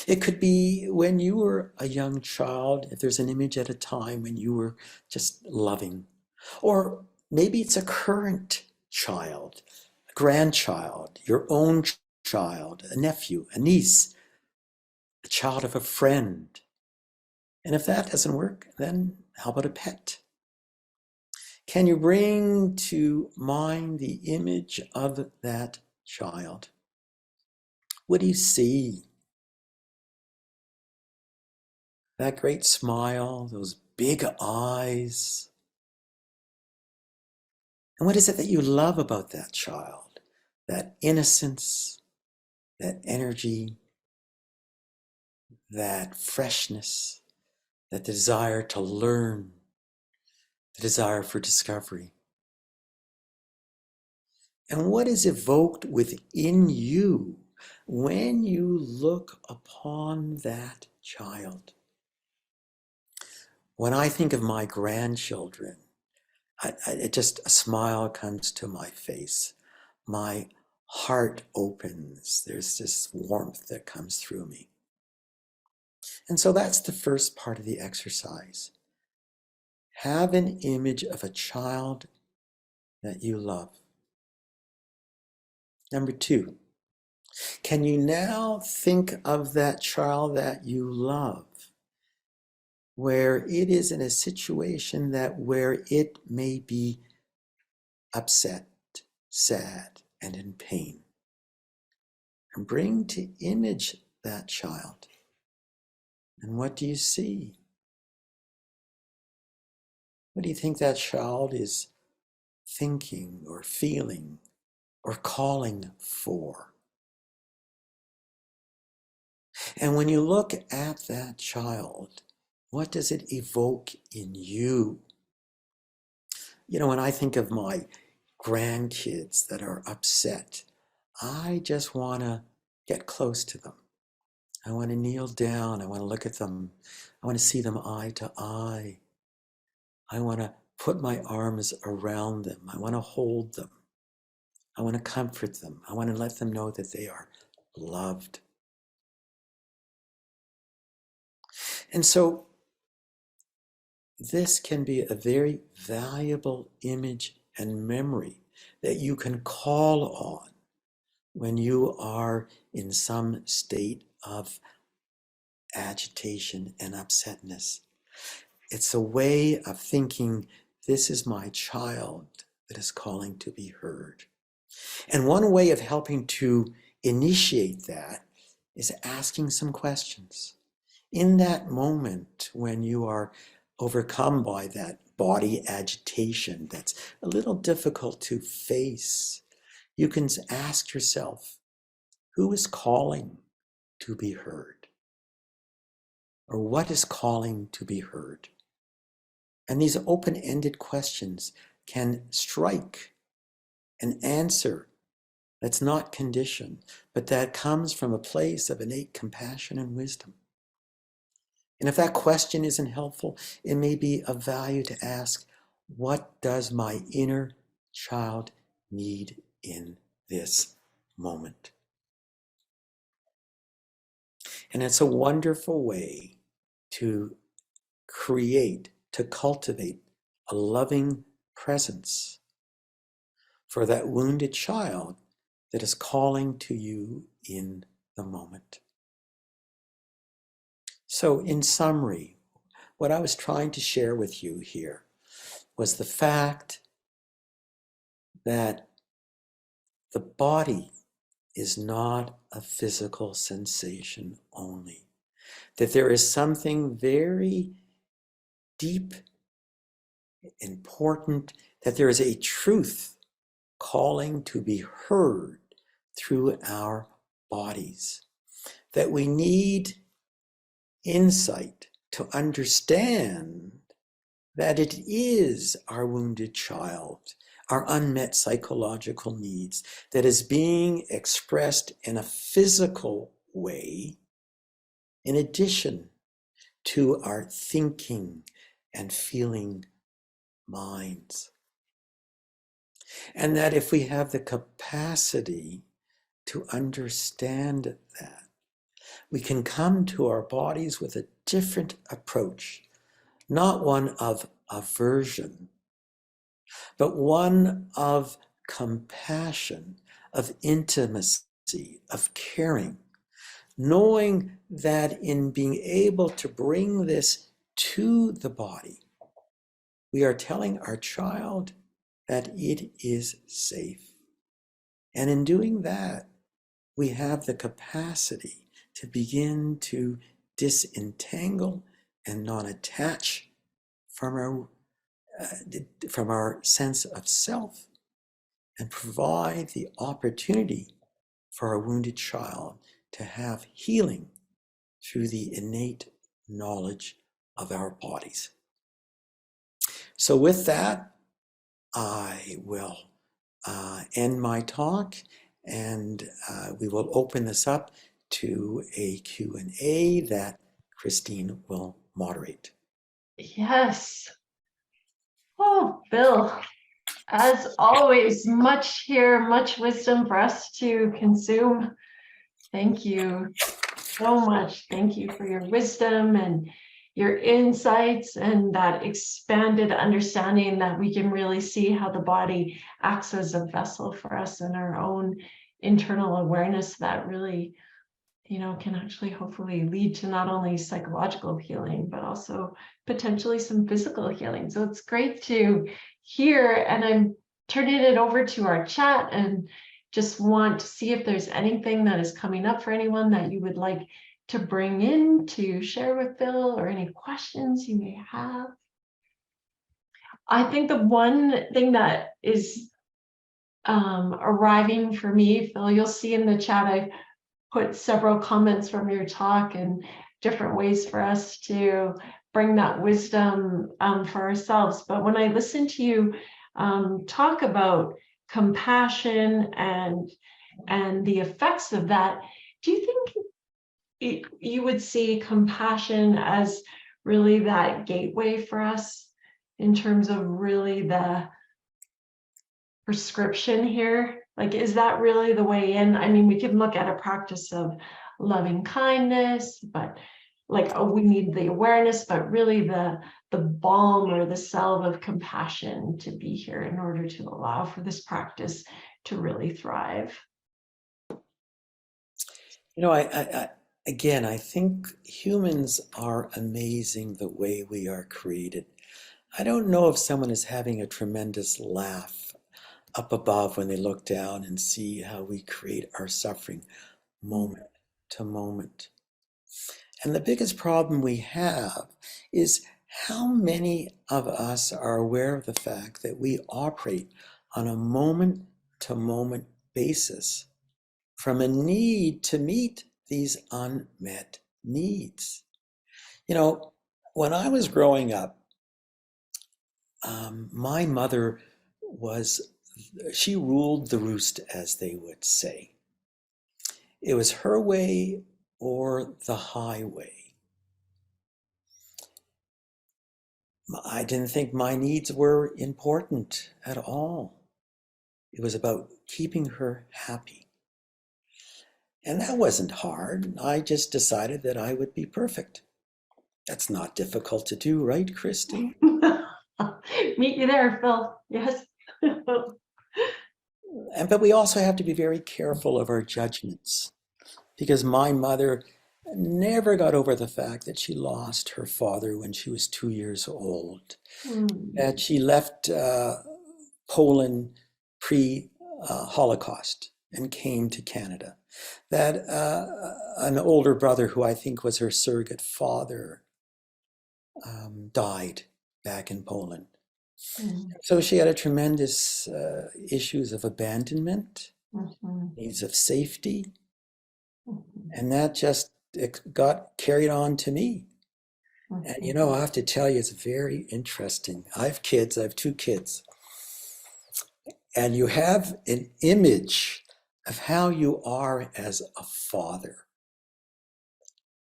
[SPEAKER 2] It could be when you were a young child, if there's an image at a time when you were just loving. Or maybe it's a current child, a grandchild, your own child, a nephew, a niece, a child of a friend. And if that doesn't work, then how about a pet? Can you bring to mind the image of that child? What do you see? That great smile, those big eyes. And what is it that you love about that child? That innocence, that energy, that freshness, that desire to learn, the desire for discovery. And what is evoked within you when you look upon that child? When I think of my grandchildren, it just a smile comes to my face. My heart opens. There's this warmth that comes through me. And so that's the first part of the exercise. Have an image of a child that you love. Number 2, can you now think of that child that you love where it is in a situation where it may be upset, sad, and in pain? And bring to image that child. And what do you see? What do you think that child is thinking or feeling or calling for? And when you look at that child, what does it evoke in you? You know, when I think of my grandkids that are upset, I just want to get close to them. I want to kneel down. I want to look at them. I want to see them eye to eye. I want to put my arms around them. I want to hold them. I want to comfort them. I want to let them know that they are loved. And so this can be a very valuable image and memory that you can call on when you are in some state of agitation and upsetness. It's a way of thinking, this is my child that is calling to be heard. And one way of helping to initiate that is asking some questions. In that moment when you are overcome by that body agitation that's a little difficult to face, you can ask yourself, who is calling to be heard? Or what is calling to be heard? And these open-ended questions can strike an answer that's not conditioned, but that comes from a place of innate compassion and wisdom. And if that question isn't helpful, it may be of value to ask, what does my inner child need in this moment? And it's a wonderful way to cultivate a loving presence for that wounded child that is calling to you in the moment. So in summary, what I was trying to share with you here was the fact that the body is not a physical sensation only, that there is something very deep, important, that there is a truth calling to be heard through our bodies, that we need insight to understand that it is our wounded child, our unmet psychological needs, that is being expressed in a physical way in addition to our thinking and feeling minds. And that if we have the capacity to understand that, we can come to our bodies with a different approach, not one of aversion, but one of compassion, of intimacy, of caring, knowing that in being able to bring this to the body, we are telling our child that it is safe. And in doing that, we have the capacity to begin to disentangle and not attach from our sense of self, and provide the opportunity for our wounded child to have healing through the innate knowledge of our bodies. So with that, I will end my talk, and we will open this up to a Q&A that Christine will moderate.
[SPEAKER 1] Yes. Oh, Bill, as always, much here, much wisdom for us to consume. Thank you so much. Thank you for your wisdom and your insights and that expanded understanding that we can really see how the body acts as a vessel for us and our own internal awareness that really, can actually hopefully lead to not only psychological healing, but also potentially some physical healing. So it's great to hear, and I'm turning it over to our chat and just want to see if there's anything that is coming up for anyone that you would like to bring in to share with Bill, or any questions you may have. I think the one thing that is arriving for me, Phil, you'll see in the chat, I put several comments from your talk and different ways for us to bring that wisdom for ourselves. But when I listen to you talk about compassion and the effects of that, do you think you would see compassion as really that gateway for us in terms of really the prescription here? Like, is that really the way in? I mean, we can look at a practice of loving kindness, but like, oh, we need the awareness, but really the balm or the salve of compassion to be here in order to allow for this practice to really thrive.
[SPEAKER 2] I think humans are amazing the way we are created. I don't know if someone is having a tremendous laugh up above when they look down and see how we create our suffering moment to moment. And the biggest problem we have is how many of us are aware of the fact that we operate on a moment to moment basis from a need to meet these unmet needs. When I was growing up, my mother she ruled the roost, as they would say. It was her way or the highway. I didn't think my needs were important at all. It was about keeping her happy. And that wasn't hard. I just decided that I would be perfect. That's not difficult to do, right, Christy?
[SPEAKER 1] Meet you there, Phil. Yes.
[SPEAKER 2] But we also have to be very careful of our judgments, because my mother never got over the fact that she lost her father when she was 2 years old,
[SPEAKER 1] Mm,
[SPEAKER 2] that she left Poland pre-Holocaust and came to Canada, that an older brother who I think was her surrogate father died back in Poland.
[SPEAKER 1] mm,
[SPEAKER 2] So she had a tremendous issues of abandonment,
[SPEAKER 1] mhm,
[SPEAKER 2] needs of safety,
[SPEAKER 1] mhm,
[SPEAKER 2] and that just it got carried on to me. And
[SPEAKER 1] mhm,
[SPEAKER 2] I have to tell you, it's very interesting. I have kids, I have two kids, and you have an image of how you are as a father.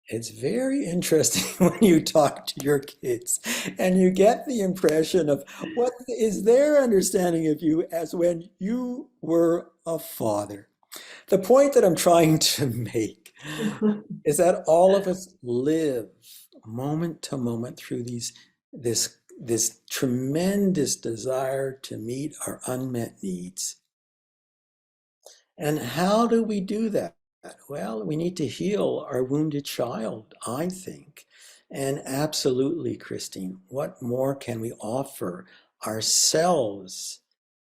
[SPEAKER 2] It's very interesting when you talk to your kids and you get the impression of what is their understanding of you as when you were a father. The point that I'm trying to make is that all of us live moment to moment through this tremendous desire to meet our unmet needs. And how do we do that? Well, we need to heal our wounded child, I think. And absolutely, Christine, what more can we offer ourselves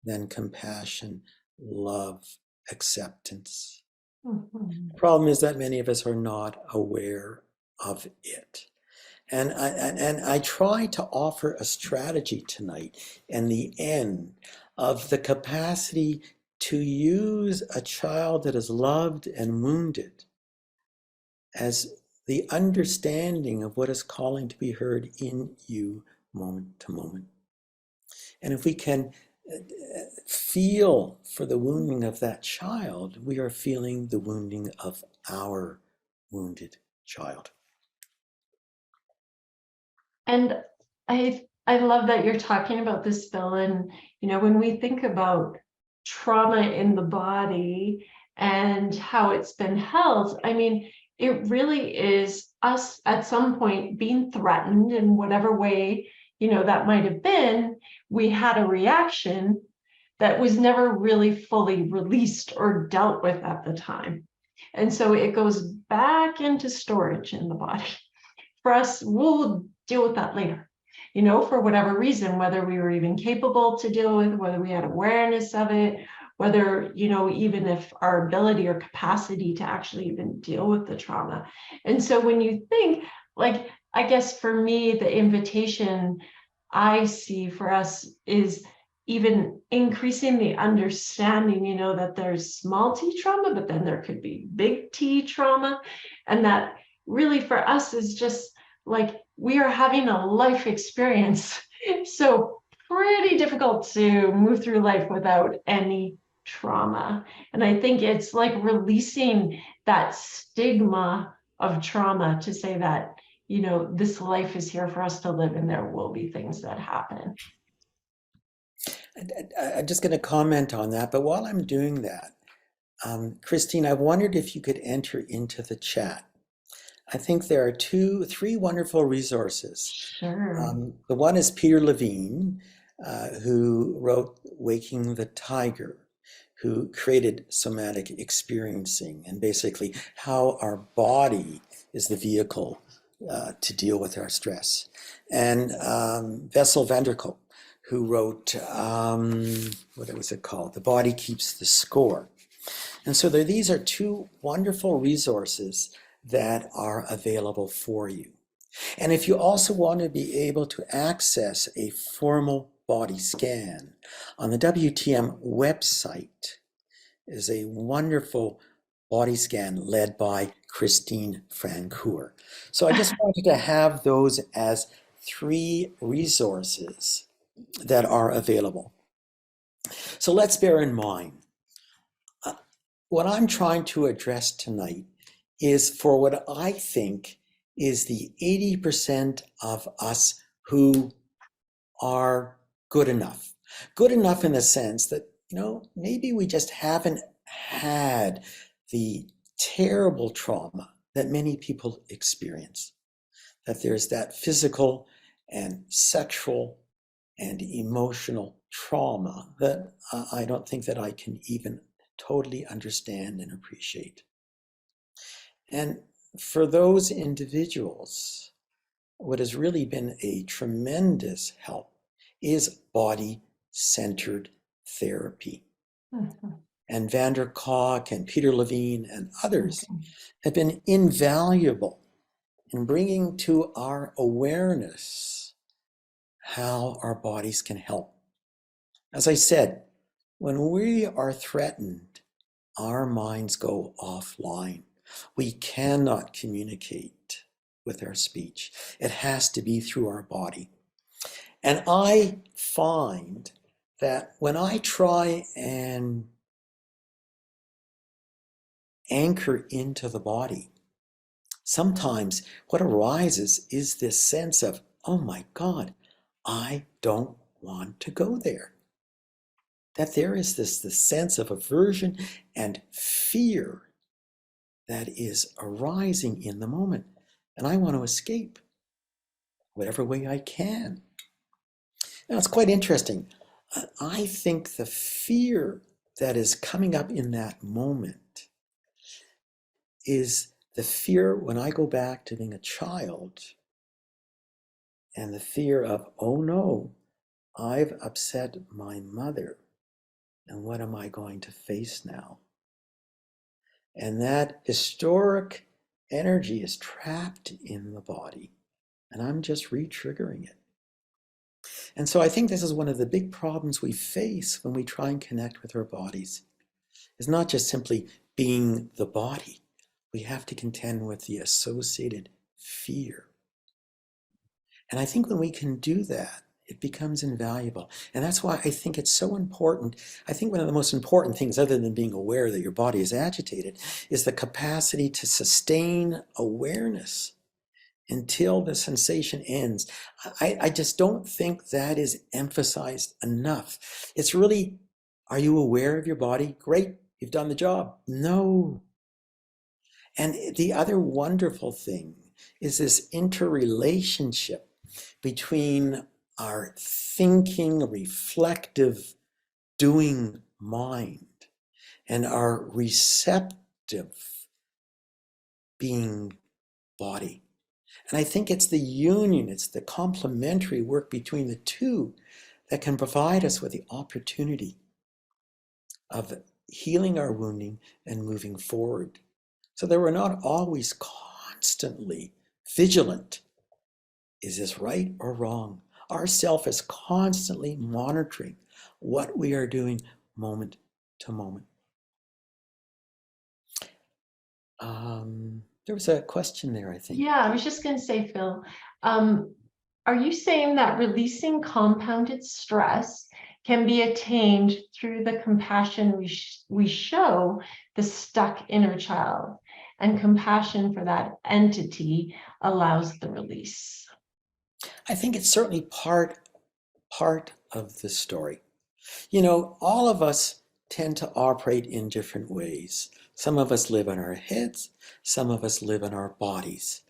[SPEAKER 2] than compassion, love, acceptance?
[SPEAKER 1] mhm.
[SPEAKER 2] The problem is that many of us are not aware of it. And I try to offer a strategy tonight in the end of the capacity to use a child that is loved and wounded as the understanding of what is calling to be heard in you moment to moment. And if we can feel for the wounding of that child, we are feeling the wounding of our wounded child.
[SPEAKER 1] And I love that you're talking about this, Bill. And when we think about trauma in the body and how it's been held, I mean, it really is us at some point being threatened in whatever way, that might have been. We had a reaction that was never really fully released or dealt with at the time. And so it goes back into storage in the body. For us, we'll deal with that later, for whatever reason, whether we were even capable to deal with, whether we had awareness of it, whether, even if our ability or capacity to actually even deal with the trauma. And so when you think, like, I guess for me, the invitation I see for us is even increasing the understanding, that there's small t trauma, but then there could be big T trauma. And that really for us is just like we are having a life experience. So pretty difficult to move through life without any trauma. And I think it's like releasing that stigma of trauma to say that, this life is here for us to live and there will be things that happen.
[SPEAKER 2] I'm just going to comment on that, but while I'm doing that, Christine, I wondered if you could enter into the chat. I think there are three wonderful resources.
[SPEAKER 1] Sure.
[SPEAKER 2] The one is Peter Levine, who wrote Waking the Tiger, who created somatic experiencing and basically how our body is the vehicle to deal with our stress. And Bessel van der Kolk, who wrote, what was it called? The Body Keeps the Score. And so these are two wonderful resources that are available for you. And if you also want to be able to access a formal body scan, on the WTM website is a wonderful body scan led by Christine Francoeur. So I just wanted to have those as three resources that are available. So let's bear in mind, what I'm trying to address tonight is for what I think is the 80% of us who are good enough. Good enough in the sense that, maybe we just haven't had the terrible trauma that many people experience. That there's that physical and sexual and emotional trauma that I don't think that I can even totally understand and appreciate. And for those individuals, what has really been a tremendous help is body-centered therapy.
[SPEAKER 1] Mhm.
[SPEAKER 2] And Vander Kolk and Peter Levine and others
[SPEAKER 1] Okay.
[SPEAKER 2] have been invaluable in bringing to our awareness how our bodies can help. As I said, when we are threatened, our minds go offline. We cannot communicate with our speech. It has to be through our body. And I find that when I try and anchor into the body, sometimes what arises is this sense of, oh my God, I don't want to go there. That there is this sense of aversion and fear that is arising in the moment. And I want to escape whatever way I can. Now, it's quite interesting. I think the fear that is coming up in that moment is the fear when I go back to being a child, and the fear of, oh no, I've upset my mother, and what am I going to face now? And that historic energy is trapped in the body, and I'm just re-triggering it. And so I think this is one of the big problems we face when we try and connect with our bodies. It's not just simply being the body. We have to contend with the associated fear. And I think when we can do that, it becomes invaluable. And that's why I think it's so important. I think one of the most important things, other than being aware that your body is agitated, is the capacity to sustain awareness until the sensation ends. I just don't think that is emphasized enough. It's really, are you aware of your body? Great, you've done the job. No. And the other wonderful thing is this interrelationship between our thinking, reflective, doing mind and our receptive being body. And I think it's the union, it's the complementary work between the two that can provide us with the opportunity of healing our wounding and moving forward. So that we're not always constantly vigilant. Is this right or wrong? Our self is constantly monitoring what we are doing moment to moment. There was a question there, I think.
[SPEAKER 1] Yeah, I was just going to say, Phil, are you saying that releasing compounded stress can be attained through the compassion we show the stuck inner child, and compassion for that entity allows the release?
[SPEAKER 2] I think it's certainly part of the story. You know, all of us tend to operate in different ways. Some of us live in our heads, some of us live in our bodies.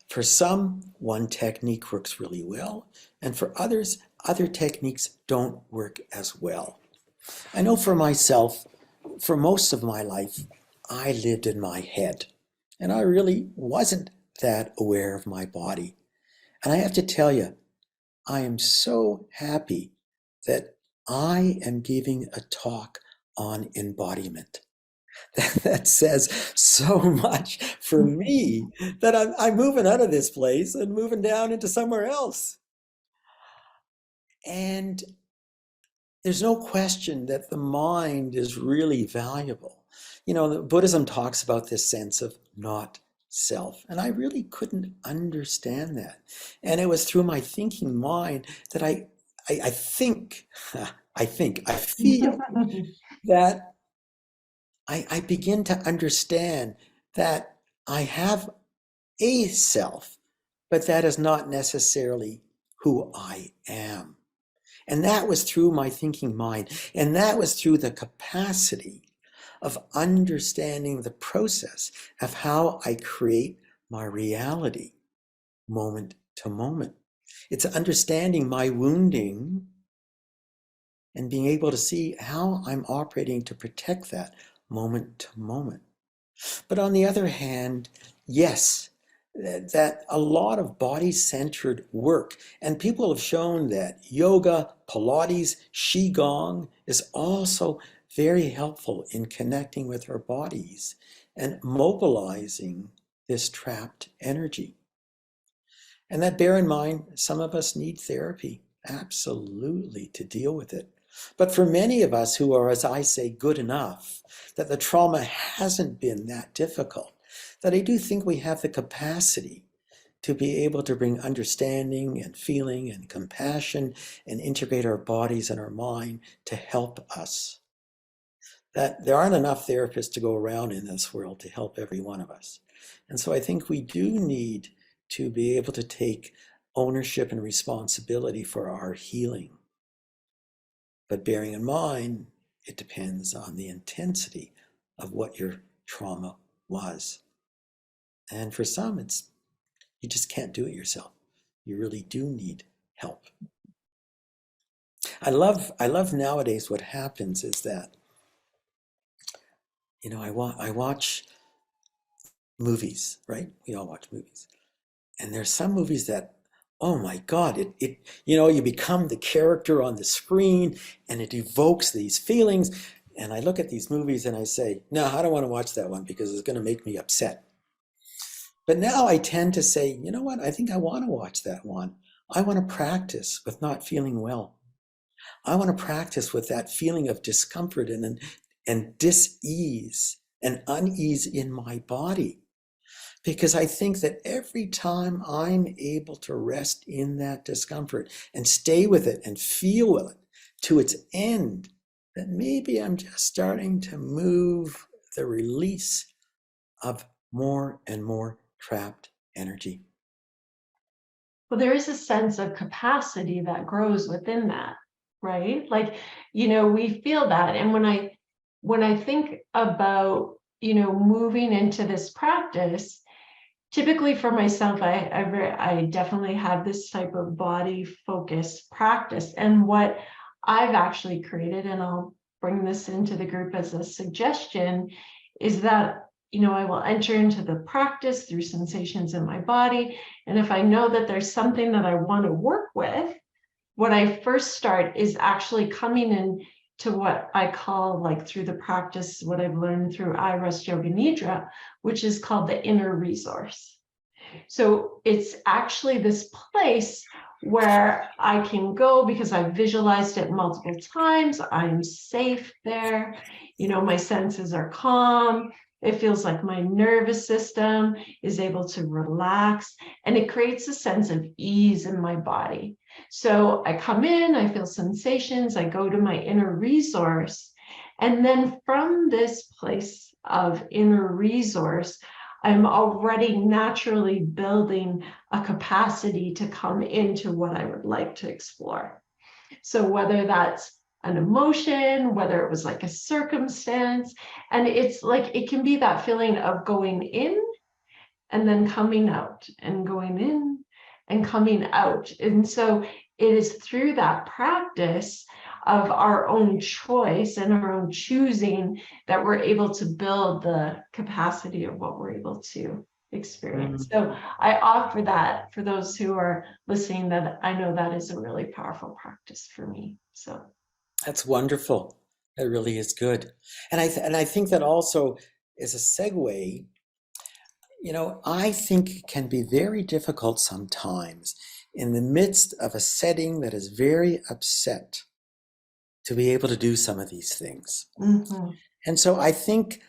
[SPEAKER 2] For some, one technique works really well, and for others, other techniques don't work as well. I know for myself, for most of my life, I lived in my head, and I really wasn't that aware of my body. And I have to tell you, I am so happy that I am giving a talk on embodiment. That says so much for me that I'm moving out of this place and moving down into somewhere else. And there's no question that the mind is really valuable. You know, Buddhism talks about this sense of not self, and I really couldn't understand that. And it was through my thinking mind that I think, I feel that I begin to understand that I have a self, but that is not necessarily who I am. And that was through my thinking mind. And that was through the capacity of understanding the process of how I create my reality moment to moment. It's understanding my wounding and being able to see how I'm operating to protect that moment to moment. But on the other hand, yes, that a lot of body-centered work, and people have shown that yoga, Pilates, Qigong is also very helpful in connecting with our bodies and mobilizing this trapped energy. And that bear in mind, some of us need therapy, absolutely, to deal with it. But for many of us who are, as I say, good enough, that the trauma hasn't been that difficult, that I do think we have the capacity to be able to bring understanding and feeling and compassion and integrate our bodies and our mind to help us. That there aren't enough therapists to go around in this world to help every one of us. And so I think we do need to be able to take ownership and responsibility for our healing. But bearing in mind, it depends on the intensity of what your trauma was. And for some, it's you just can't do it yourself. You really do need help. I love nowadays what happens is that, I watch movies, right? We all watch movies. And there's some movies that, oh my God, you become the character on the screen and it evokes these feelings. And I look at these movies and I say, no, I don't want to watch that one because it's going to make me upset. But now I tend to say, you know what? I think I want to watch that one. I want to practice with not feeling well. I want to practice with that feeling of discomfort and dis-ease and unease in my body. Because I think that every time I'm able to rest in that discomfort and stay with it and feel with it to its end, that maybe I'm just starting to move the release of more and more trapped energy.
[SPEAKER 1] Well, there is a sense of capacity that grows within that, right? Like, we feel that. And when I think about, moving into this practice, typically for myself, I definitely have this type of body focus practice. And what I've actually created, and I'll bring this into the group as a suggestion, is that, I will enter into the practice through sensations in my body. And if I know that there's something that I want to work with, what I first start is actually coming in to what I call, like through the practice, what I've learned through I Rest Yoga Nidra, which is called the inner resource. So it's actually this place where I can go because I've visualized it multiple times. I'm safe there. My senses are calm. It feels like my nervous system is able to relax, and it creates a sense of ease in my body. So I come in, I feel sensations, I go to my inner resource. And then from this place of inner resource, I'm already naturally building a capacity to come into what I would like to explore. So whether that's an emotion, whether it was like a circumstance, and it's like, it can be that feeling of going in and then coming out and going in and coming out. And so it is through that practice of our own choice and our own choosing that we're able to build the capacity of what we're able to experience. So I offer that for those who are listening, that I know that is a really powerful practice for me. So
[SPEAKER 2] That's wonderful. That really is good. And I think that also is a segue, I think it can be very difficult sometimes in the midst of a setting that is very upset to be able to do some of these things. And so I think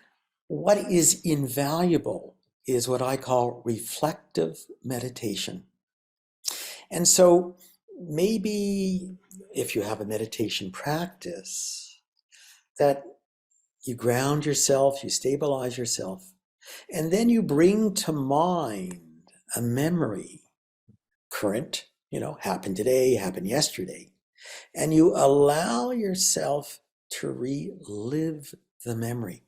[SPEAKER 2] what is invaluable is what I call reflective meditation. And so maybe if you have a meditation practice, that you ground yourself, you stabilize yourself, and then you bring to mind a memory, current, happened today, happened yesterday, and you allow yourself to relive the memory.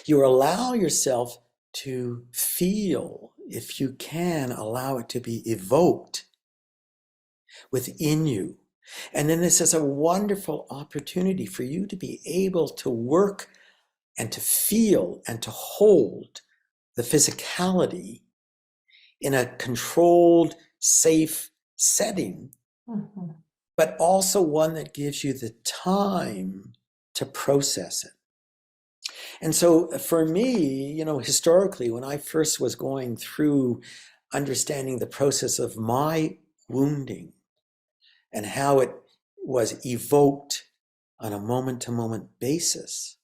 [SPEAKER 2] You allow yourself to feel, if you can, allow it to be evoked within you. And then this is a wonderful opportunity for you to be able to work and to feel and to hold the physicality in a controlled, safe setting, but also one that gives you the time to process it. And so for me, historically, when I first was going through understanding the process of my wounding and how it was evoked on a moment-to-moment basis,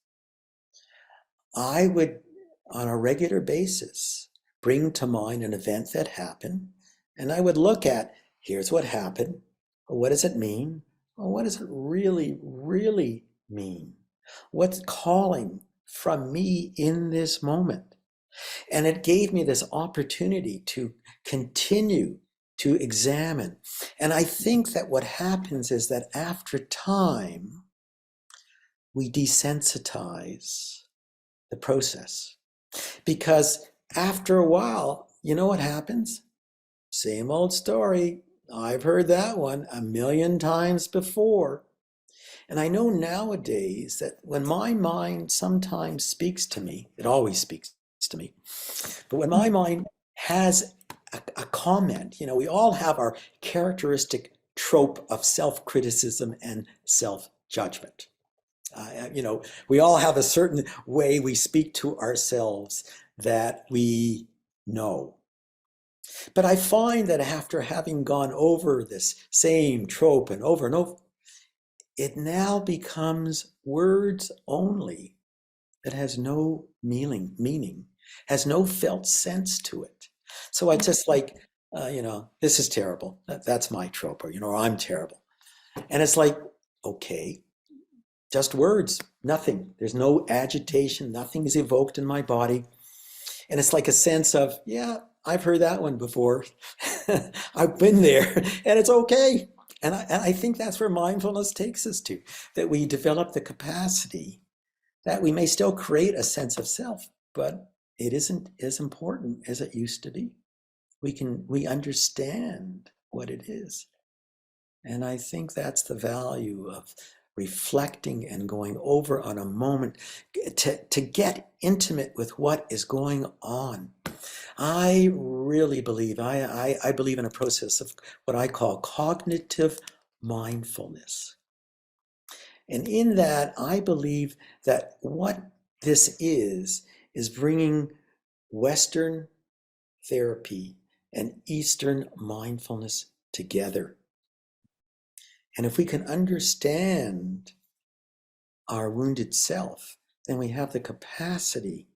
[SPEAKER 2] I would, on a regular basis, bring to mind an event that happened, and I would look at, here's what happened. What does it mean? What does it really, really mean? What's calling from me in this moment? And it gave me this opportunity to continue to examine. And I think that what happens is that after time, we desensitize the process. Because after a while, you know what happens? Same old story. I've heard that one a million times before. And I know nowadays that when my mind sometimes speaks to me, it always speaks to me, but when my mind has a comment, we all have our characteristic trope of self-criticism and self-judgment. We all have a certain way we speak to ourselves that we know. But I find that after having gone over this same trope and over, it now becomes words only that has no meaning, has no felt sense to it. So I just like, this is terrible. That's my trope, or I'm terrible. And it's like, okay, just words, nothing. There's no agitation, nothing is evoked in my body. And it's like a sense of, yeah, I've heard that one before. I've been there, and it's okay. And I think that's where mindfulness takes us to, that we develop the capacity that we may still create a sense of self, but it isn't as important as it used to be. We understand what it is. And I think that's the value of reflecting and going over on a moment to get intimate with what is going on. I really believe, I believe in a process of what I call cognitive mindfulness. And in that, I believe that what this is bringing Western therapy and Eastern mindfulness together. And if we can understand our wounded self, then we have the capacity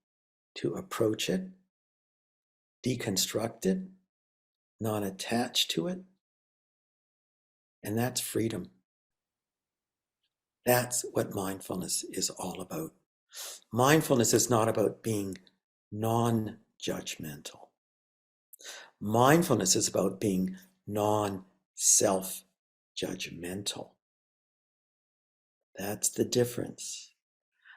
[SPEAKER 2] to approach it, deconstruct it, not attach to it. And that's freedom. That's what mindfulness is all about. Mindfulness is not about being non-judgmental. Mindfulness is about being non-self-judgmental. That's the difference.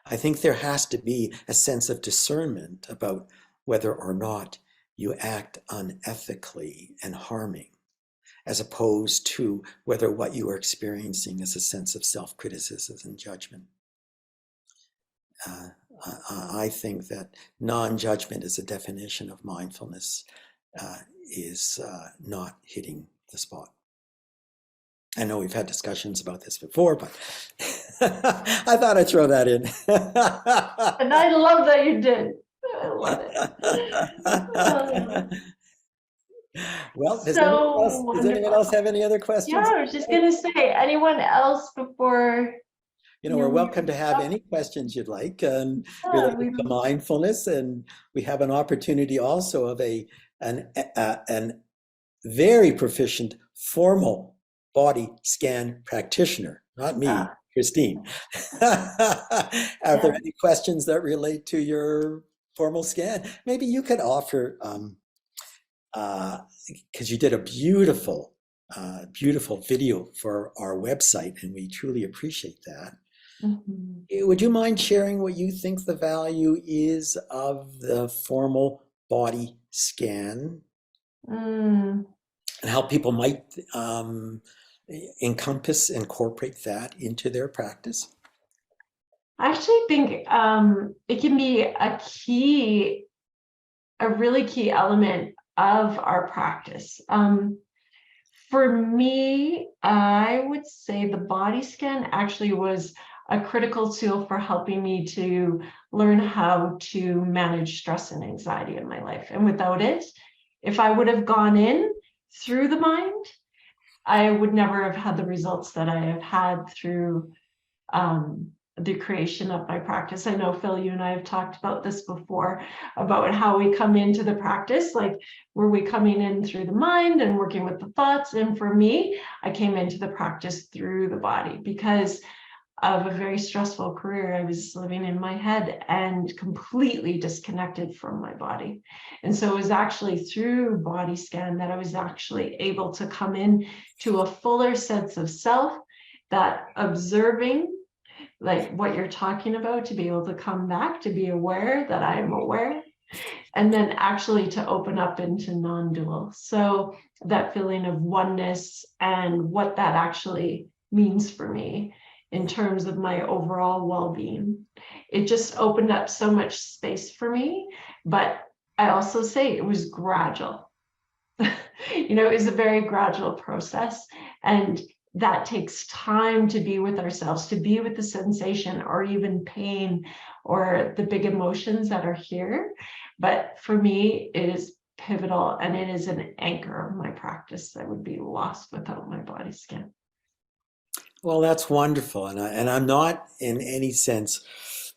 [SPEAKER 2] I think there has to be a sense of discernment about whether or not you act unethically and harming, as opposed to whether what you are experiencing is a sense of self-criticism and judgment. I think that non-judgment as a definition of mindfulness is not hitting the spot. I know we've had discussions about this before, but I thought I'd throw that in.
[SPEAKER 1] And I love that you did. I love it.
[SPEAKER 2] Well, does anyone else have any other questions?
[SPEAKER 1] Yeah, I was just going to say, anyone else before?
[SPEAKER 2] We're welcome to have any questions you'd like related to mindfulness, and we have an opportunity also of an very proficient formal body scan practitioner, not me, Christine. Are there any questions that relate to your formal scan? Maybe you could offer, because you did a beautiful video for our website, and we truly appreciate that. Mm-hmm. Would you mind sharing what you think the value is of the formal body scan? and how people might incorporate that into their practice?
[SPEAKER 1] I actually think it can be a really key element of our practice. For me, I would say the body scan actually was a critical tool for helping me to learn how to manage stress and anxiety in my life. And without it, if I would have gone in through the mind, I would never have had the results that I have had through the creation of my practice. I know, Phil, you and I have talked about this before, about how we come into the practice, like were we coming in through the mind and working with the thoughts? And for me, I came into the practice through the body because of a very stressful career. I was living in my head and completely disconnected from my body. And so it was actually through body scan that I was actually able to come in to a fuller sense of self, that observing, like what you're talking about, to be able to come back, to be aware that I am aware, and then actually to open up into non-dual. So that feeling of oneness and what that actually means for me in terms of my overall well-being. It just opened up so much space for me, but I also say it was gradual. It was a very gradual process, and that takes time to be with ourselves, to be with the sensation or even pain or the big emotions that are here. But for me, it is pivotal, and it is an anchor of my practice that would be lost without my body scan.
[SPEAKER 2] Well, that's wonderful. And I'm not in any sense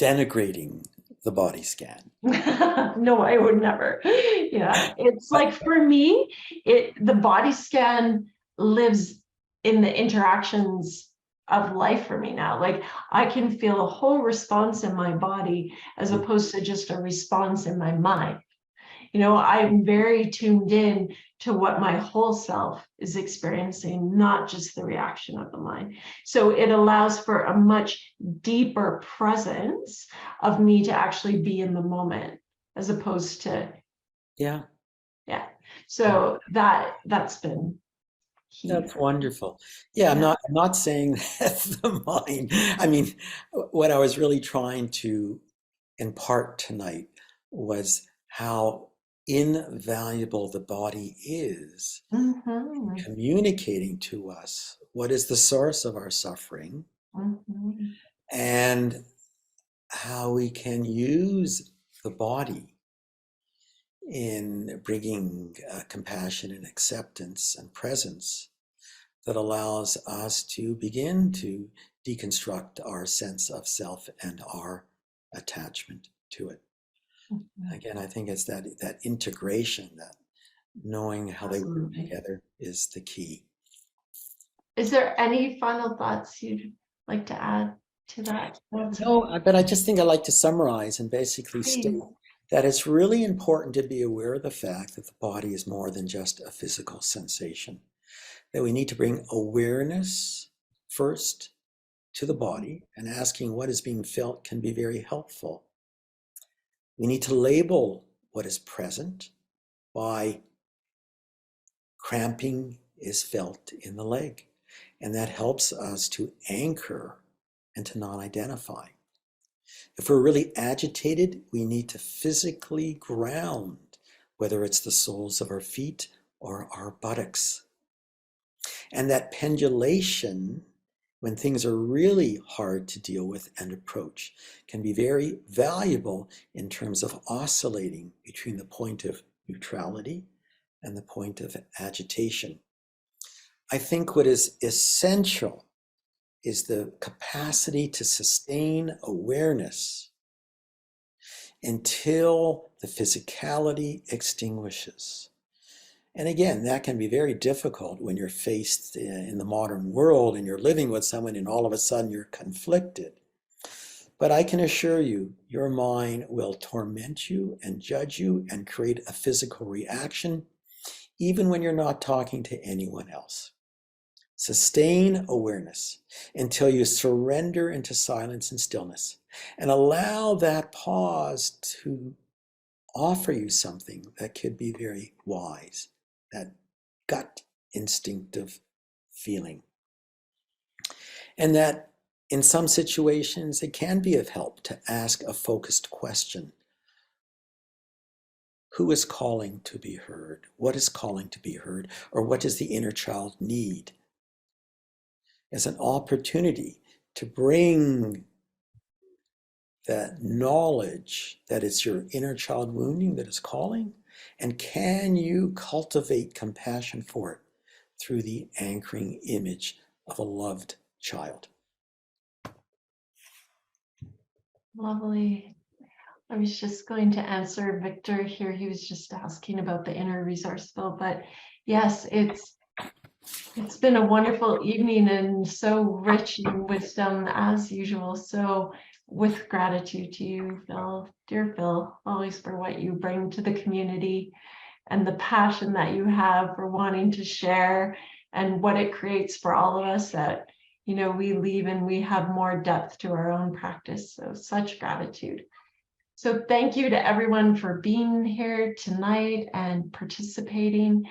[SPEAKER 2] denigrating the body scan.
[SPEAKER 1] No, I would never. Yeah, it's
[SPEAKER 2] But,
[SPEAKER 1] like for me, the body scan lives in the interactions of life for me now. Like I can feel a whole response in my body as opposed to just a response in my mind. I'm very tuned in to what my whole self is experiencing, not just the reaction of the mind. So it allows for a much deeper presence of me to actually be in the moment, as opposed to,
[SPEAKER 2] yeah,
[SPEAKER 1] yeah. So that's been key.
[SPEAKER 2] that's wonderful. Yeah, I'm
[SPEAKER 1] Yeah.
[SPEAKER 2] not saying that's the mind. I mean, what I was really trying to impart tonight was how invaluable the body is
[SPEAKER 1] Mm-hmm.
[SPEAKER 2] communicating to us what is the source of our suffering
[SPEAKER 1] Mm-hmm.
[SPEAKER 2] and how we can use the body in bringing compassion and acceptance and presence that allows us to begin to deconstruct our sense of self and our attachment to it.
[SPEAKER 1] Mm-hmm.
[SPEAKER 2] Again, I think it's that integration, that knowing how they work
[SPEAKER 1] Absolutely.
[SPEAKER 2] together is the key.
[SPEAKER 1] Is there any final thoughts you'd like to add to that?
[SPEAKER 2] No, but I just think I like to summarize and basically state
[SPEAKER 1] Please.
[SPEAKER 2] that it's really important to be aware of the fact that the body is more than just a physical sensation, that we need to bring awareness first to the body, and asking what is being felt can be very helpful. We need to label what is present by cramping is felt in the leg, and that helps us to anchor and to not identify. If we're really agitated, we need to physically ground, whether it's the soles of our feet or our buttocks. And that pendulation, when things are really hard to deal with and approach, can be very valuable in terms of oscillating between the point of neutrality and the point of agitation. I think what is essential is the capacity to sustain awareness until the physicality extinguishes. And again, that can be very difficult when you're faced in the modern world and you're living with someone and all of a sudden you're conflicted. But I can assure you, your mind will torment you and judge you and create a physical reaction, even when you're not talking to anyone else. Sustain awareness until you surrender into silence and stillness, and allow that pause to offer you something that could be very wise, that gut instinctive feeling. And that in some situations, it can be of help to ask a focused question. Who is calling to be heard? What is calling to be heard? Or what does the inner child need? As an opportunity to bring that knowledge that it's your inner child wounding that is calling, and can you cultivate compassion for it through the anchoring image of a loved child?
[SPEAKER 1] Lovely. I was just going to answer Victor here. He was just asking about the inner resourceful, but yes, it's been a wonderful evening and so rich in wisdom as usual. So with gratitude to you, Phil, dear Phil, always for what you bring to the community and the passion that you have for wanting to share and what it creates for all of us, that, you know, we leave and we have more depth to our own practice. So such gratitude. So thank you to everyone for being here tonight and participating.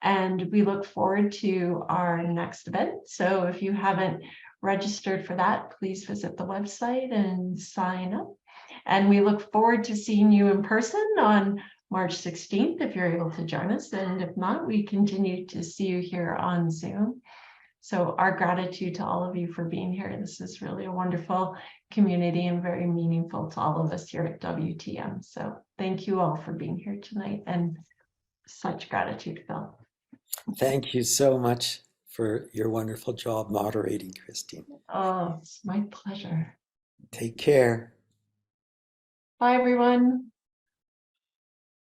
[SPEAKER 1] And we look forward to our next event. So if you haven't registered for that, please visit the website and sign up. And we look forward to seeing you in person on March 16th, if you're able to join us. And if not, we continue to see you here on Zoom. So our gratitude to all of you for being here. This is really a wonderful community and very meaningful to all of us here at WTM. So thank you all for being here tonight, and such gratitude, Phil.
[SPEAKER 2] Thank you so much for your wonderful job moderating, Christine.
[SPEAKER 1] Oh, it's my pleasure.
[SPEAKER 2] Take care.
[SPEAKER 1] Bye, everyone.